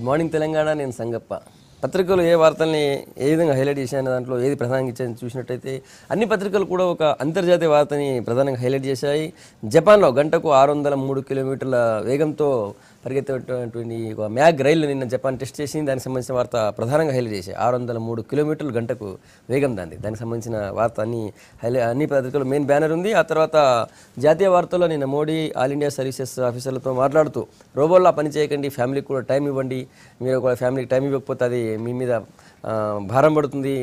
Good morning Telangana. నేను సంగప్ప. పత్రికలు ఏ వార్తల్ని ఏ విధంగా హైలైట్ చేశాయనే దాంట్లో ఏది ప్రధానంగా ఇచ్చాయని చూసినట్టయితే అన్ని పత్రికలు కూడా ఒక అంతర్జాతీయ వార్తని ప్రధానంగా హైలైట్ చేశాయి. జపాన్లో గంటకు 603 కిలోమీటర్ల వేగంతో పరిగెత్తేటువంటి ఒక మ్యాగ్ రైలు నిన్న జపాన్ టెస్ట్ చేసింది. దానికి సంబంధించిన వార్త ప్రధానంగా హైలైట్ చేశాయి. 603 కిలోమీటర్లు గంటకు వేగం దానికి సంబంధించిన వార్త అన్ని పత్రికలు మెయిన్ బ్యానర్ ఉంది. ఆ తర్వాత జాతీయ వార్తల్లో నిన్న మోడీ ఆల్ ఇండియా సర్వీసెస్ ఆఫీసర్లతో మాట్లాడుతూ రోబోల్లా పని చేయకండి, ఫ్యామిలీకి కూడా టైం ఇవ్వండి, మీరు ఒక ఫ్యామిలీకి టైం ఇవ్వకపోతే అది మీ మీద భారం పడుతుంది,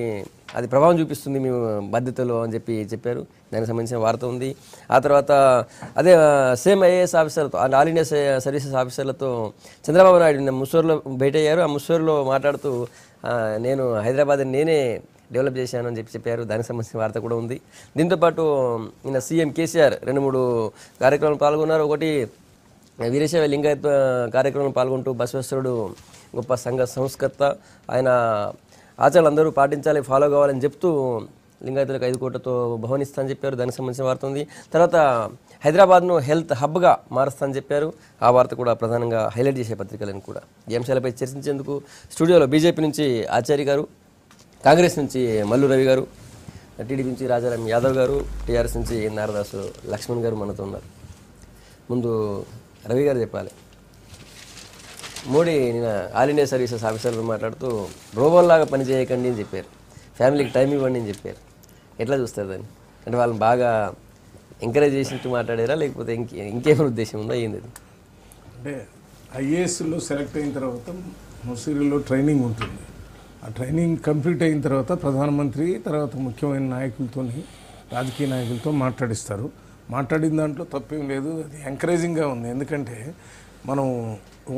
అది ప్రభావం చూపిస్తుంది మీ బాధ్యతలు అని చెప్పారు. దానికి సంబంధించిన వార్త ఉంది. ఆ తర్వాత అదే సేమ్ ఐఏఎస్ ఆఫీసర్లతో ఆల్ ఇండియా సర్వీసెస్ ఆఫీసర్లతో చంద్రబాబు నాయుడు నిన్న ముస్సూరులో భేటీ అయ్యారు. ఆ ముస్సూరులో మాట్లాడుతూ నేను హైదరాబాద్ నేనే డెవలప్ చేశాను అని చెప్పారు. దానికి సంబంధించిన వార్త కూడా ఉంది. దీంతోపాటు నిన్న సీఎం కేసీఆర్ 2-3 కార్యక్రమాలు పాల్గొన్నారు. ఒకటి వీరశైవ లింగాయత్ కార్యక్రమంలో పాల్గొంటూ బసవేశ్వరుడు గొప్ప సంఘ సంస్కర్త, ఆయన ఆచరణలు అందరూ పాటించాలి, ఫాలో కావాలని చెప్తూ లింగాయతులకు 5 కోట్లతో భవనిస్తా అని చెప్పారు. దానికి సంబంధించిన వార్త ఉంది. తర్వాత హైదరాబాద్ను హెల్త్ హబ్గా మారుస్తా అని చెప్పారు. ఆ వార్త కూడా ప్రధానంగా హైలైట్ చేసే పత్రికలను కూడా. ఈ అంశాలపై చర్చించేందుకు స్టూడియోలో బీజేపీ నుంచి ఆచార్య గారు, కాంగ్రెస్ నుంచి మల్లు రవి గారు, టీడీపీ నుంచి రాజారాం యాదవ్ గారు, టీఆర్ఎస్ నుంచి నారదాసు లక్ష్మణ్ గారు మనతో ఉన్నారు. ముందు రవి గారు చెప్పాలి. మోడీ నిన్న ఆల్ ఇండియా సర్వీసెస్ ఆఫీసర్లు మాట్లాడుతూ రోబోల్లాగా పని చేయకండి అని చెప్పారు, ఫ్యామిలీకి టైం ఇవ్వండి అని చెప్పారు. ఎట్లా చూస్తారు దాన్ని? అంటే వాళ్ళని బాగా ఎంకరేజ్ చేసినట్టు మాట్లాడారా, లేకపోతే ఇంకేమైనా ఉద్దేశం ఉందా ఏంది? అంటే ఐఏఎస్లో సెలెక్ట్ అయిన తర్వాత ముసిరిలో ట్రైనింగ్ ఉంటుంది. ఆ ట్రైనింగ్ కంప్లీట్ అయిన తర్వాత ప్రధానమంత్రి తర్వాత ముఖ్యమైన నాయకులతో, రాజకీయ నాయకులతో మాట్లాడిస్తారు. మాట్లాడిన దాంట్లో తప్పేం లేదు, అది ఎంకరేజింగ్గా ఉంది. ఎందుకంటే మనం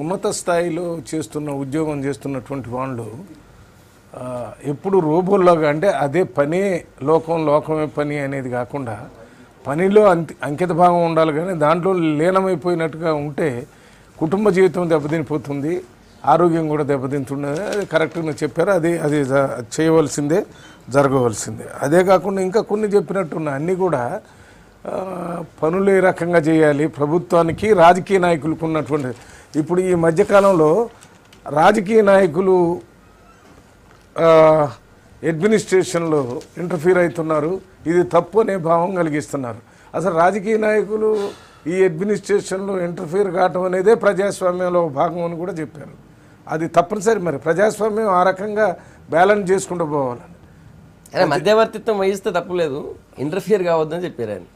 ఉన్నత స్థాయిలో ఉద్యోగం చేస్తున్నటువంటి వాళ్ళు ఎప్పుడు రోబోల్లాగా, అంటే అదే పనే లోకమే పని అనేది కాకుండా పనిలో అంకిత భాగం ఉండాలి. కానీ దాంట్లో లీనమైపోయినట్టుగా ఉంటే కుటుంబ జీవితం దెబ్బతినిపోతుంది, ఆరోగ్యం కూడా దెబ్బతింటున్నది. అది కరెక్ట్గా చెప్పారు. అది చేయవలసిందే, జరగవలసిందే. అదే కాకుండా ఇంకా కొన్ని చెప్పినట్టున్న అన్నీ కూడా పనులు ఏ రకంగా చేయాలి, ప్రభుత్వానికి రాజకీయ నాయకులకు ఉన్నటువంటి. ఇప్పుడు ఈ మధ్యకాలంలో రాజకీయ నాయకులు అడ్మినిస్ట్రేషన్లో ఇంటర్ఫీర్ అవుతున్నారు, ఇది తప్పు అనే భావం కలిగిస్తున్నారు. అసలు రాజకీయ నాయకులు ఈ అడ్మినిస్ట్రేషన్లో ఇంటర్ఫీర్ కావటం అనేదే ప్రజాస్వామ్యంలో భాగం అని కూడా చెప్పారు. అది తప్పనిసరి. మరి ప్రజాస్వామ్యం ఆ రకంగా బ్యాలెన్స్ చేసుకుంటూ పోవాలని. మధ్యవర్తిత్వం వహిస్తే తప్పులేదు, ఇంటర్ఫియర్ కావద్దని చెప్పారు ఆయన.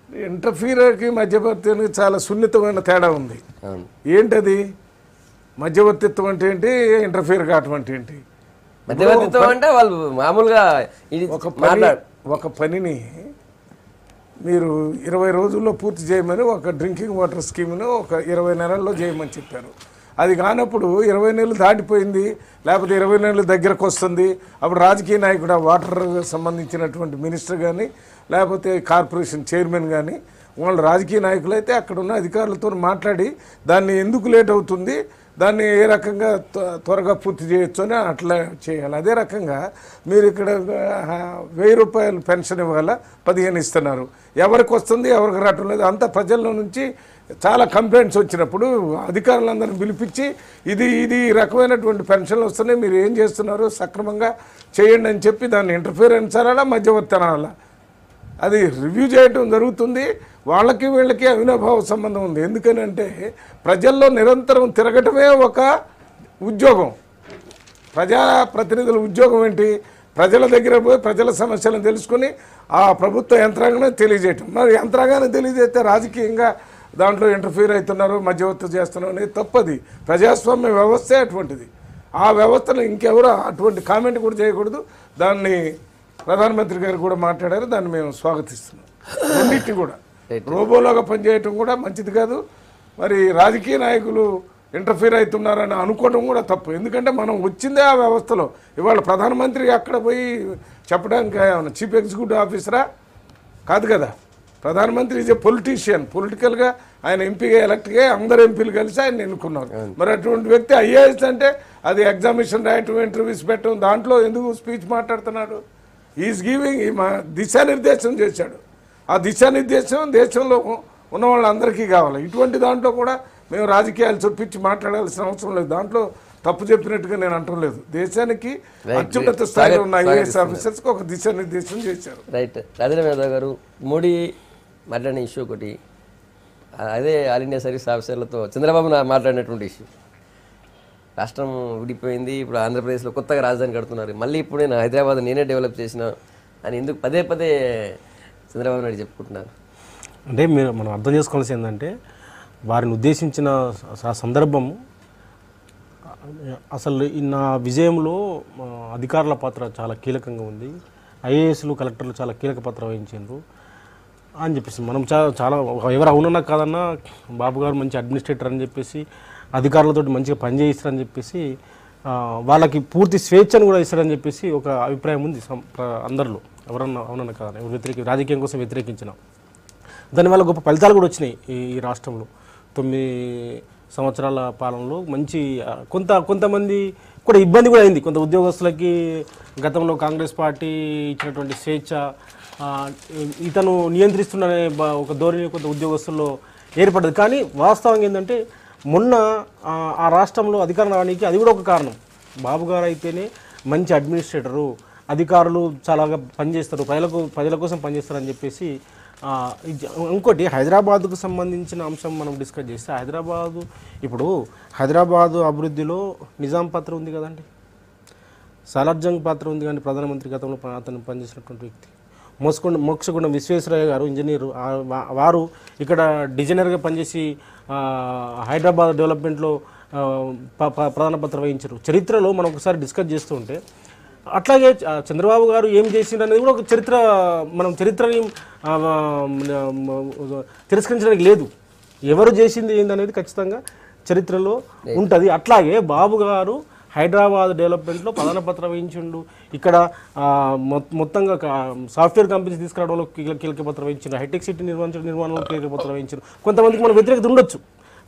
ఇంటర్ఫీర్కి మధ్యవర్తిత్వానికి చాలా సున్నితమైన తేడా ఉంది. ఏంటది? మధ్యవర్తిత్వం అంటే ఏంటి, ఇంటర్ఫీర్ కావటం అంటే ఏంటి? మధ్యవర్తిత్వం అంటే వాళ్ళు మామూలుగా ఒక పనిని మీరు 20 రోజుల్లో పూర్తి చేయమని, ఒక డ్రింకింగ్ వాటర్ స్కీమ్ను ఒక 20 నెలల్లో చేయమని చెప్పారు. అది కానప్పుడు 20 నెలలు దాటిపోయింది, లేకపోతే 20 నెలలు దగ్గరకు వస్తుంది. అప్పుడు రాజకీయ నాయకుడు ఆ వాటర్ సంబంధించినటువంటి మినిస్టర్ కానీ, లేకపోతే కార్పొరేషన్ చైర్మన్ కానీ, వాళ్ళు రాజకీయ నాయకులు అయితే అక్కడ ఉన్న అధికారులతో మాట్లాడి దాన్ని ఎందుకు లేట్ అవుతుంది, దాన్ని ఏ రకంగా త్వరగా పూర్తి చేయొచ్చు అని అట్లా చేయాలి. అదే రకంగా మీరు ఇక్కడ 1000 రూపాయలు పెన్షన్ ఇవ్వాలా, 15 ఇస్తున్నారు. ఎవరికి వస్తుంది, ఎవరికి రావటం లేదు. అంత ప్రజల్లో నుంచి చాలా కంప్లైంట్స్ వచ్చినప్పుడు అధికారులందరినీ పిలిపించి ఇది రకమైనటువంటి పెన్షన్లు వస్తున్నాయి, మీరు ఏం చేస్తున్నారు, సక్రమంగా చేయండి అని చెప్పి దాన్ని ఇంటర్ఫియరెన్స్ అనాలా, మధ్యవర్తి అనాలా, అది రివ్యూ చేయడం జరుగుతుంది. వాళ్ళకి వీళ్ళకి అవినాభావ సంబంధం ఉంది. ఎందుకనంటే ప్రజల్లో నిరంతరం తిరగటమే ఒక ఉద్యోగం. ప్రజాప్రతినిధుల ఉద్యోగం ఏంటి? ప్రజల దగ్గర పోయి ప్రజల సమస్యలను తెలుసుకొని ఆ ప్రభుత్వ యంత్రాంగాన్ని తెలియజేయటం. మరి యంత్రాంగాన్ని తెలియజేస్తే రాజకీయంగా దాంట్లో ఇంటర్ఫీర్ అవుతున్నారు, మధ్యవర్తి చేస్తున్నారు అనేది తప్పది. ప్రజాస్వామ్య వ్యవస్థే అటువంటిది. ఆ వ్యవస్థను ఇంకెవరో అటువంటి కామెంట్ కూడా చేయకూడదు. దాన్ని ప్రధానమంత్రి గారు కూడా మాట్లాడారు, దాన్ని మేము స్వాగతిస్తున్నాం. రెండింటిని కూడా రోబోలాగా పనిచేయటం కూడా మంచిది కాదు. మరి రాజకీయ నాయకులు ఇంటర్ఫీర్ అవుతున్నారని అనుకోవడం కూడా తప్పు. ఎందుకంటే మనం వచ్చిందే ఆ వ్యవస్థలో. ఇవాళ ప్రధానమంత్రి అక్కడ పోయి చెప్పడానికి ఏమన్నా చీఫ్ ఎగ్జిక్యూటివ్ ఆఫీసరా? కాదు కదా. ప్రధానమంత్రి ఈజ్ ఏ పొలిటీషియన్. పొలిటికల్గా ఆయన ఎంపీగా ఎలక్ట్గా అందరు ఎంపీలు కలిసి ఆయన ఎన్నుకున్నారు. మరి అటువంటి వ్యక్తి ఐఏఎస్ అంటే అది ఎగ్జామినేషన్ రాయటం, ఇంటర్వ్యూస్ పెట్టడం, దాంట్లో ఎందుకు స్పీచ్ మాట్లాడుతున్నాడు? ఈజ్ గివింగ్ దిశానిర్దేశం చేశాడు. ఆ దిశానిర్దేశం దేశంలో ఉన్న వాళ్ళందరికీ కావాలి. ఇటువంటి దాంట్లో కూడా మేము రాజకీయాలు చొప్పించి మాట్లాడాల్సిన అవసరం లేదు. దాంట్లో తప్పు చెప్పినట్టుగా నేను అంటలేదు. దేశానికి అత్యున్నత స్థాయిలో ఉన్న ఐఏఎస్ ఆఫీసర్స్కి ఒక దిశానిర్దేశం చేశారు. రైట్. రాజేంద్ర యాదవ్ గారు, మోడీ మాట్లాడిన ఇష్యూ ఒకటి, అదే ఆల్ ఇండియా సర్వీస్ ఆఫీసర్లతో చంద్రబాబు మాట్లాడినటువంటి ఇష్యూ. రాష్ట్రం విడిపోయింది, ఇప్పుడు ఆంధ్రప్రదేశ్లో కొత్తగా రాజధాని కడుతున్నారు, మళ్ళీ ఇప్పుడు నేను హైదరాబాద్ నేనే డెవలప్ చేసిన అని ఎందుకు పదే పదే చంద్రబాబు నాయుడు చెప్పుకుంటున్నారు? అంటే మనం అర్థం చేసుకోవాల్సి ఏంటంటే, వారిని ఉద్దేశించిన సందర్భము అసలు నా విజయంలో అధికారుల పాత్ర చాలా కీలకంగా ఉంది, ఐఏఎస్లు కలెక్టర్లు చాలా కీలక పాత్ర వహించారు అని చెప్పేసి మనం చాలా ఎవరు అవునన్నా కాదన్నా బాబు గారు మంచి అడ్మినిస్ట్రేటర్ అని చెప్పేసి, అధికారులతో మంచిగా పనిచేయిస్తారని చెప్పేసి, వాళ్ళకి పూర్తి స్వేచ్ఛను కూడా ఇస్తారని చెప్పేసి ఒక అభిప్రాయం ఉంది అందరిలో. ఎవరన్నా అవునన్నా కాదన్నా ఎవరు రాజకీయం కోసం వ్యతిరేకించిన దానివల్ల గొప్ప ఫలితాలు కూడా వచ్చినాయి ఈ రాష్ట్రంలో. 9 సంవత్సరాల పాలనలో మంచి కొంతమంది కూడా ఇబ్బంది కూడా అయింది. కొంత ఉద్యోగస్తులకి గతంలో కాంగ్రెస్ పార్టీ ఇచ్చినటువంటి స్వేచ్ఛ, ఇతను నియంత్రిస్తున్ననే ఒక ధోరణి కొంత ఉద్యోగస్తుల్లో ఏర్పడ్డది. కానీ వాస్తవంగా ఏంటంటే, మొన్న ఆ రాష్ట్రంలో అధికారం రావడానికి అది కూడా ఒక కారణం. బాబు గారు అయితేనే మంచి అడ్మినిస్ట్రేటరు, అధికారులు చాలా పనిచేస్తారు, ప్రజల కోసం పనిచేస్తారని చెప్పేసి. ఇంకోటి హైదరాబాద్కు సంబంధించిన అంశం మనం డిస్కస్ చేస్తే, హైదరాబాదు అభివృద్ధిలో నిజాం పాత్ర ఉంది కదండి, సాలార్జంగ్ పాత్ర ఉంది. కానీ ప్రధానమంత్రి గతంలో అతను పనిచేసినటువంటి వ్యక్తి మోక్షగుండం విశ్వేశ్వరయ్య గారు ఇంజనీరు, వారు ఇక్కడ డిజైనర్గా పనిచేసి హైదరాబాద్ డెవలప్మెంట్లో ప్రధాన పాత్ర వహించారు. చరిత్రలో మనం ఒకసారి డిస్కస్ చేస్తూ ఉంటే, అట్లాగే చంద్రబాబు గారు ఏం చేసిండు అనేది కూడా ఒక చరిత్ర. మనం చరిత్రని తిరస్కరించడానికి లేదు, ఎవరు చేసింది ఏందనేది ఖచ్చితంగా చరిత్రలో ఉంటుంది. అట్లాగే బాబు గారు హైదరాబాద్ డెవలప్మెంట్లో ప్రధాన పాత్ర వహించిండు. ఇక్కడ మొత్తంగా సాఫ్ట్వేర్ కంపెనీస్ తీసుకురావడంలో కీలక పాత్ర వహించారు, హైటెక్ సిటీ నిర్మాణంలో కీలక పాత్ర వహించారు. కొంతమందికి మనం వ్యతిరేకత ఉండొచ్చు,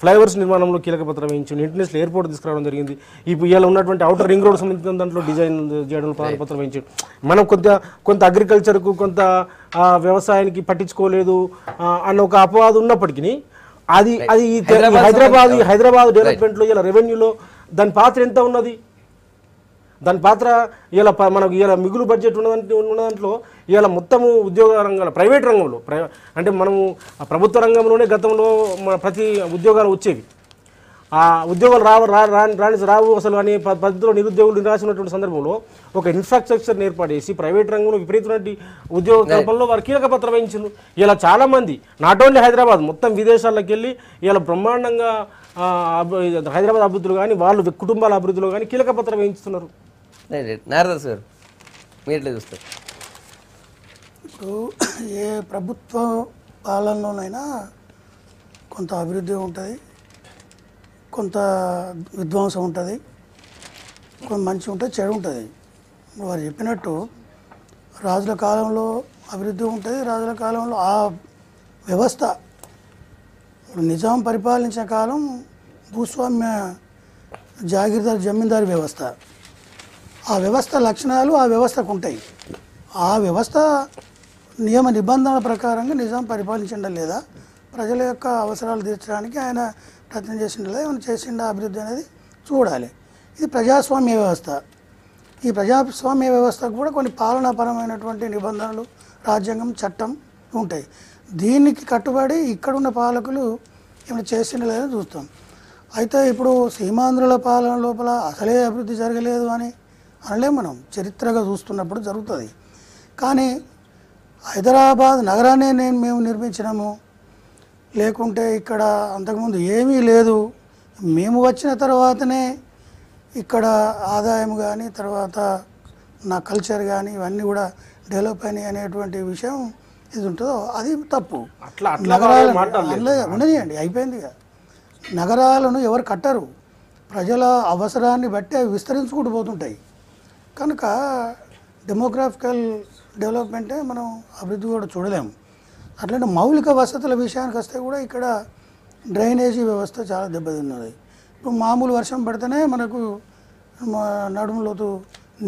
ఫ్లైఓవర్స్ నిర్మాణంలో కీలక పాత్ర వహించారు, ఇంటర్నేషనల్ ఎయిర్పోర్ట్ తీసుకురావడం జరిగింది. ఇప్పుడు ఇలా ఉన్నటువంటి అవుటర్ రింగ్ రోడ్ సంబంధించిన దాంట్లో డిజైన్ చేయడంలో ప్రధాన పాత్ర వహించారు. మనం కొంత అగ్రికల్చర్కు, కొంత వ్యవసాయానికి పట్టించుకోలేదు అన్న ఒక అపవాదం ఉన్నప్పటికీ, అది హైదరాబాద్ డెవలప్మెంట్లో ఇలా రెవెన్యూలో దాని పాత్ర ఎంత ఉన్నది? దాని పాత్ర ఇలా మనకు ఇలా మిగులు బడ్జెట్ ఉన్న దాంట్లో ఇలా మొత్తము ఉద్యోగ రంగంలో, ప్రైవేట్ రంగంలో, అంటే మనము ప్రభుత్వ రంగంలోనే గతంలో ప్రతి ఉద్యోగాలు వచ్చేవి. ఆ ఉద్యోగాలు రావు అసలు అనే పద్ధతిలో నిరుద్యోగులు నిరాశించినటువంటి సందర్భంలో ఒక ఇన్ఫ్రాస్ట్రక్చర్ని ఏర్పాటు చేసి ప్రైవేట్ రంగంలో విపరీతమైన ఉద్యోగ కల్పనలో వారు కీలక పాత్ర వహించారు. ఇలా చాలామంది నాట్ ఓన్లీ హైదరాబాద్, మొత్తం విదేశాలకు వెళ్ళి ఇలా బ్రహ్మాండంగా హైదరాబాద్ అభివృద్ధిలో కానీ, వాళ్ళు కుటుంబాల అభివృద్ధిలో కానీ కీలక పాత్ర వహించుతున్నారు. నారదాస్ గారు, మీరు ఎట్లా చూస్తారు? ఇప్పుడు ఏ ప్రభుత్వ పాలనలోనైనా కొంత అభివృద్ధి ఉంటుంది, కొంత విధ్వంసం ఉంటుంది, కొంత మంచి ఉంటుంది, చెడు ఉంటుంది. వారు చెప్పినట్టు రాజుల కాలంలో అభివృద్ధి ఉంటుంది, రాజుల కాలంలో ఆ వ్యవస్థ, నిజాం పరిపాలించిన కాలం భూస్వామ్య జాగీర్దార్ జమీందారు వ్యవస్థ. ఆ వ్యవస్థ లక్షణాలు ఆ వ్యవస్థకు ఉంటాయి. ఆ వ్యవస్థ నియమ నిబంధనల ప్రకారంగా నిజాం పరిపాలించడం లేదా, ప్రజల యొక్క అవసరాలు తీర్చడానికి ఆయన ప్రయత్నం చేసిండ లేదా, ఏమైనా చేసిండ అభివృద్ధి అనేది చూడాలి. ఇది ప్రజాస్వామ్య వ్యవస్థ. ఈ ప్రజాస్వామ్య వ్యవస్థకు కూడా కొన్ని పాలనాపరమైనటువంటి నిబంధనలు, రాజ్యాంగం, చట్టం ఉంటాయి. దీనికి కట్టుబడి ఇక్కడున్న పాలకులు ఏమైనా చేసిండ లేదని చూస్తాం. అయితే ఇప్పుడు సీమాంధ్రుల పాలన లోపల అసలే అభివృద్ధి జరగలేదు అని అనలేం. మనం చరిత్రగా చూస్తున్నప్పుడు జరుగుతుంది. కానీ హైదరాబాద్ నగరాన్ని మేము నిర్మించినాము, లేకుంటే ఇక్కడ అంతకుముందు ఏమీ లేదు, మేము వచ్చిన తర్వాతనే ఇక్కడ ఆదాయం కానీ, తర్వాత నా కల్చర్ కానీ ఇవన్నీ కూడా డెవలప్ అయినాయి అనేటువంటి విషయం ఇది ఉంటుందో అది తప్పు. నగరాలు ఉండనియండి, అయిపోయింది. నగరాలను ఎవరు కట్టరు, ప్రజల అవసరాన్ని బట్టి అవి విస్తరించుకుంటూ పోతుంటాయి. కనుక డెమోగ్రాఫికల్ డెవలప్మెంటే మనం అభివృద్ధి కూడా చూడలేము. అట్లనే మౌలిక వసతుల విషయానికి వస్తే కూడా ఇక్కడ డ్రైనేజీ వ్యవస్థ చాలా దెబ్బతిన్నది. ఇప్పుడు మామూలు వర్షం పడితేనే మనకు నడుములోతు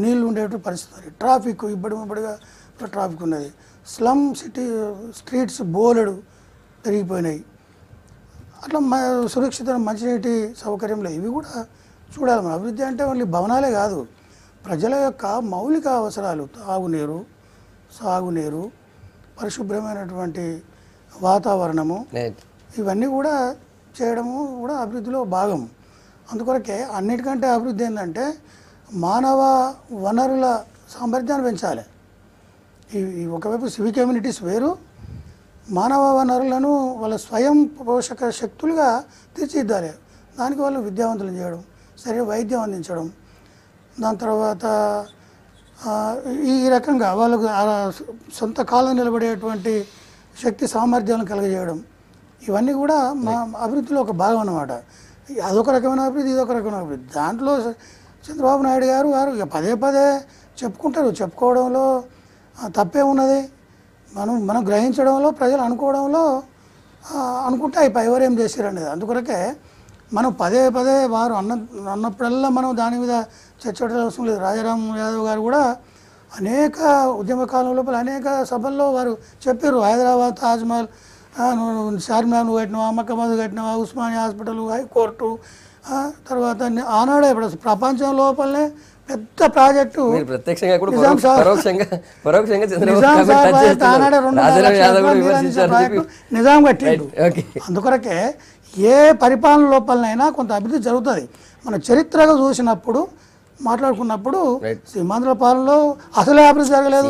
నీళ్ళు ఉండేటువంటి పరిస్థితి. ట్రాఫిక్ ఇబ్బడిగా ట్రాఫిక్ ఉన్నది. స్లమ్ స్ట్రీట్స్ బోలెడు పెరిగిపోయినాయి. అట్లా సురక్షిత మంచినీటి సౌకర్యం లేదు. ఇవి కూడా చూడాలి. మన అభివృద్ధి అంటే ఓన్లీ భవనాలే కాదు, ప్రజల యొక్క మౌలిక అవసరాలు, తాగునీరు, సాగునీరు, పరిశుభ్రమైనటువంటి వాతావరణము, ఇవన్నీ కూడా చేయడము కూడా అభివృద్ధిలో భాగం. అందుకొరకే అన్నిటికంటే అభివృద్ధి ఏంటంటే మానవ వనరుల సామర్థ్యాన్ని పెంచాలి. ఈ ఒకవైపు సివిక్ కమ్యూనిటీస్ వేరు, మానవ వనరులను వాళ్ళ స్వయం పోషక శక్తులుగా తీర్చిదిద్దాలి. దానికి వాళ్ళు విద్యావంతులు చేయడం, సరైన వైద్యం అందించడం, దాని తర్వాత ఈ రకంగా వాళ్ళకు సొంత కాలం నిలబడేటువంటి శక్తి సామర్థ్యాలను కలుగజేయడం, ఇవన్నీ కూడా మా అభివృద్ధిలో ఒక భాగం అన్నమాట. అదొక రకమైన అభివృద్ధి, ఇదొక రకమైన అభివృద్ధి. దాంట్లో చంద్రబాబు నాయుడు గారు ఇక పదే పదే చెప్పుకుంటారు, చెప్పుకోవడంలో తప్పే ఉన్నది. మనం గ్రహించడంలో, ప్రజలు అనుకోవడంలో అనుకుంటే అయిపోయి ఎవరు ఏం చేశారు అనేది. అందుకొరకే మనం పదే పదే వారు అన్నప్పుడల్లా మనం దాని మీద చర్చ అవసరం లేదు. రాజారాం యాదవ్ గారు కూడా అనేక ఉద్యమ కాలం లోపల అనేక సభల్లో వారు చెప్పారు, హైదరాబాద్ తాజ్మహల్, చార్మినార్ నువ్వు కట్టినావా, మక్కమద్ కట్టినావా, ఉస్మానియా హాస్పిటల్, హైకోర్టు, తర్వాత ఆనాడే ఇప్పుడు ప్రపంచం లోపలనే పెద్ద ప్రాజెక్టు ప్రత్యక్షంగా నిజాం కట్టిండు. అందుకొరకే ఏ పరిపాలన లోపలనైనా కొంత అభివృద్ధి జరుగుతుంది. మన చరిత్రగా చూసినప్పుడు మాట్లాడుకున్నప్పుడు సీమాంధ్ర పాలనలో అసలే అభివృద్ధి జరగలేదు.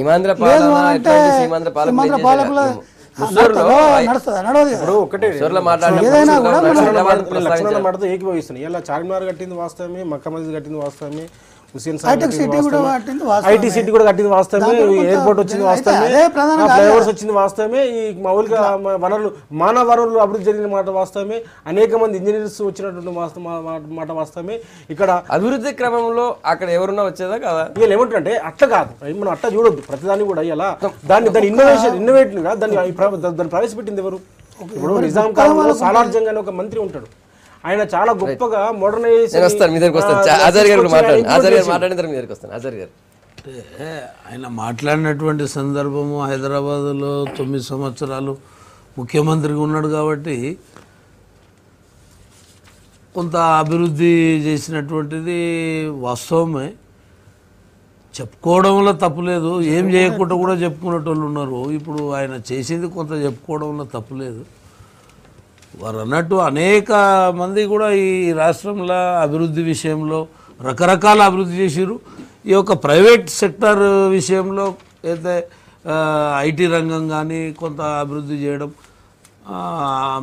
అంటే సీమాంధ్ర పాలకుల ఏదైనా కూడా మాటతో ఏకీభవిస్తున్నాయి. ఇలా చార్మినార్ కట్టింది వాస్తవమే, మక్కా మస్జిద్ కట్టింది వాస్తవమే, ఐటీ సిటీ కూడా కట్టింది వాస్తవమే, ఎయిర్పోర్ట్ వచ్చింది వాస్తవమే, ఫ్లైఓవర్స్ వచ్చింది వాస్తవమే, ఈ మౌలిక వనరులు మానవ వనరులు అభివృద్ధి జరిగిన మాట వాస్తవమే, అనేక మంది ఇంజనీర్స్ వచ్చినటువంటి మాట వాస్తవమే. ఇక్కడ అభివృద్ధి క్రమంలో అక్కడ ఎవరున్నా వచ్చేదా కదా. వీళ్ళు ఏమంటారంటే అట్లా కాదు, మనం అట్లా చూడొద్దు. ప్రతిదాన్ని కూడా ఇలా దాని ఇన్నోవేటివ్ గా దాన్ని ప్రవేశపెట్టింది ఎవరు? ఇప్పుడు నిజాం కాలంలో సాలార్జంగ్ అనే ఒక మంత్రి ఉంటాడు, ఆయన చాలా గొప్పగా మోడర్నైజేషన్. ఆయన మాట్లాడినటువంటి సందర్భము హైదరాబాదులో 9 సంవత్సరాలు ముఖ్యమంత్రిగా ఉన్నాడు కాబట్టి కొంత అభివృద్ధి చేసినటువంటిది వాస్తవమే, చెప్పుకోవడంలో తప్పులేదు. ఏం చేయకుండా కూడా చెప్పుకునేటోళ్ళు ఉన్నారు. ఇప్పుడు ఆయన చేసింది కొంత చెప్పుకోవడంలో తప్పులేదు. వారు అన్నట్టు అనేక మంది కూడా ఈ రాష్ట్రంలో అభివృద్ధి విషయంలో రకరకాల అభివృద్ధి చేశారు. ఈ యొక్క ప్రైవేట్ సెక్టర్ విషయంలో అయితే ఐటీ రంగం కానీ కొంత అభివృద్ధి చేయడం,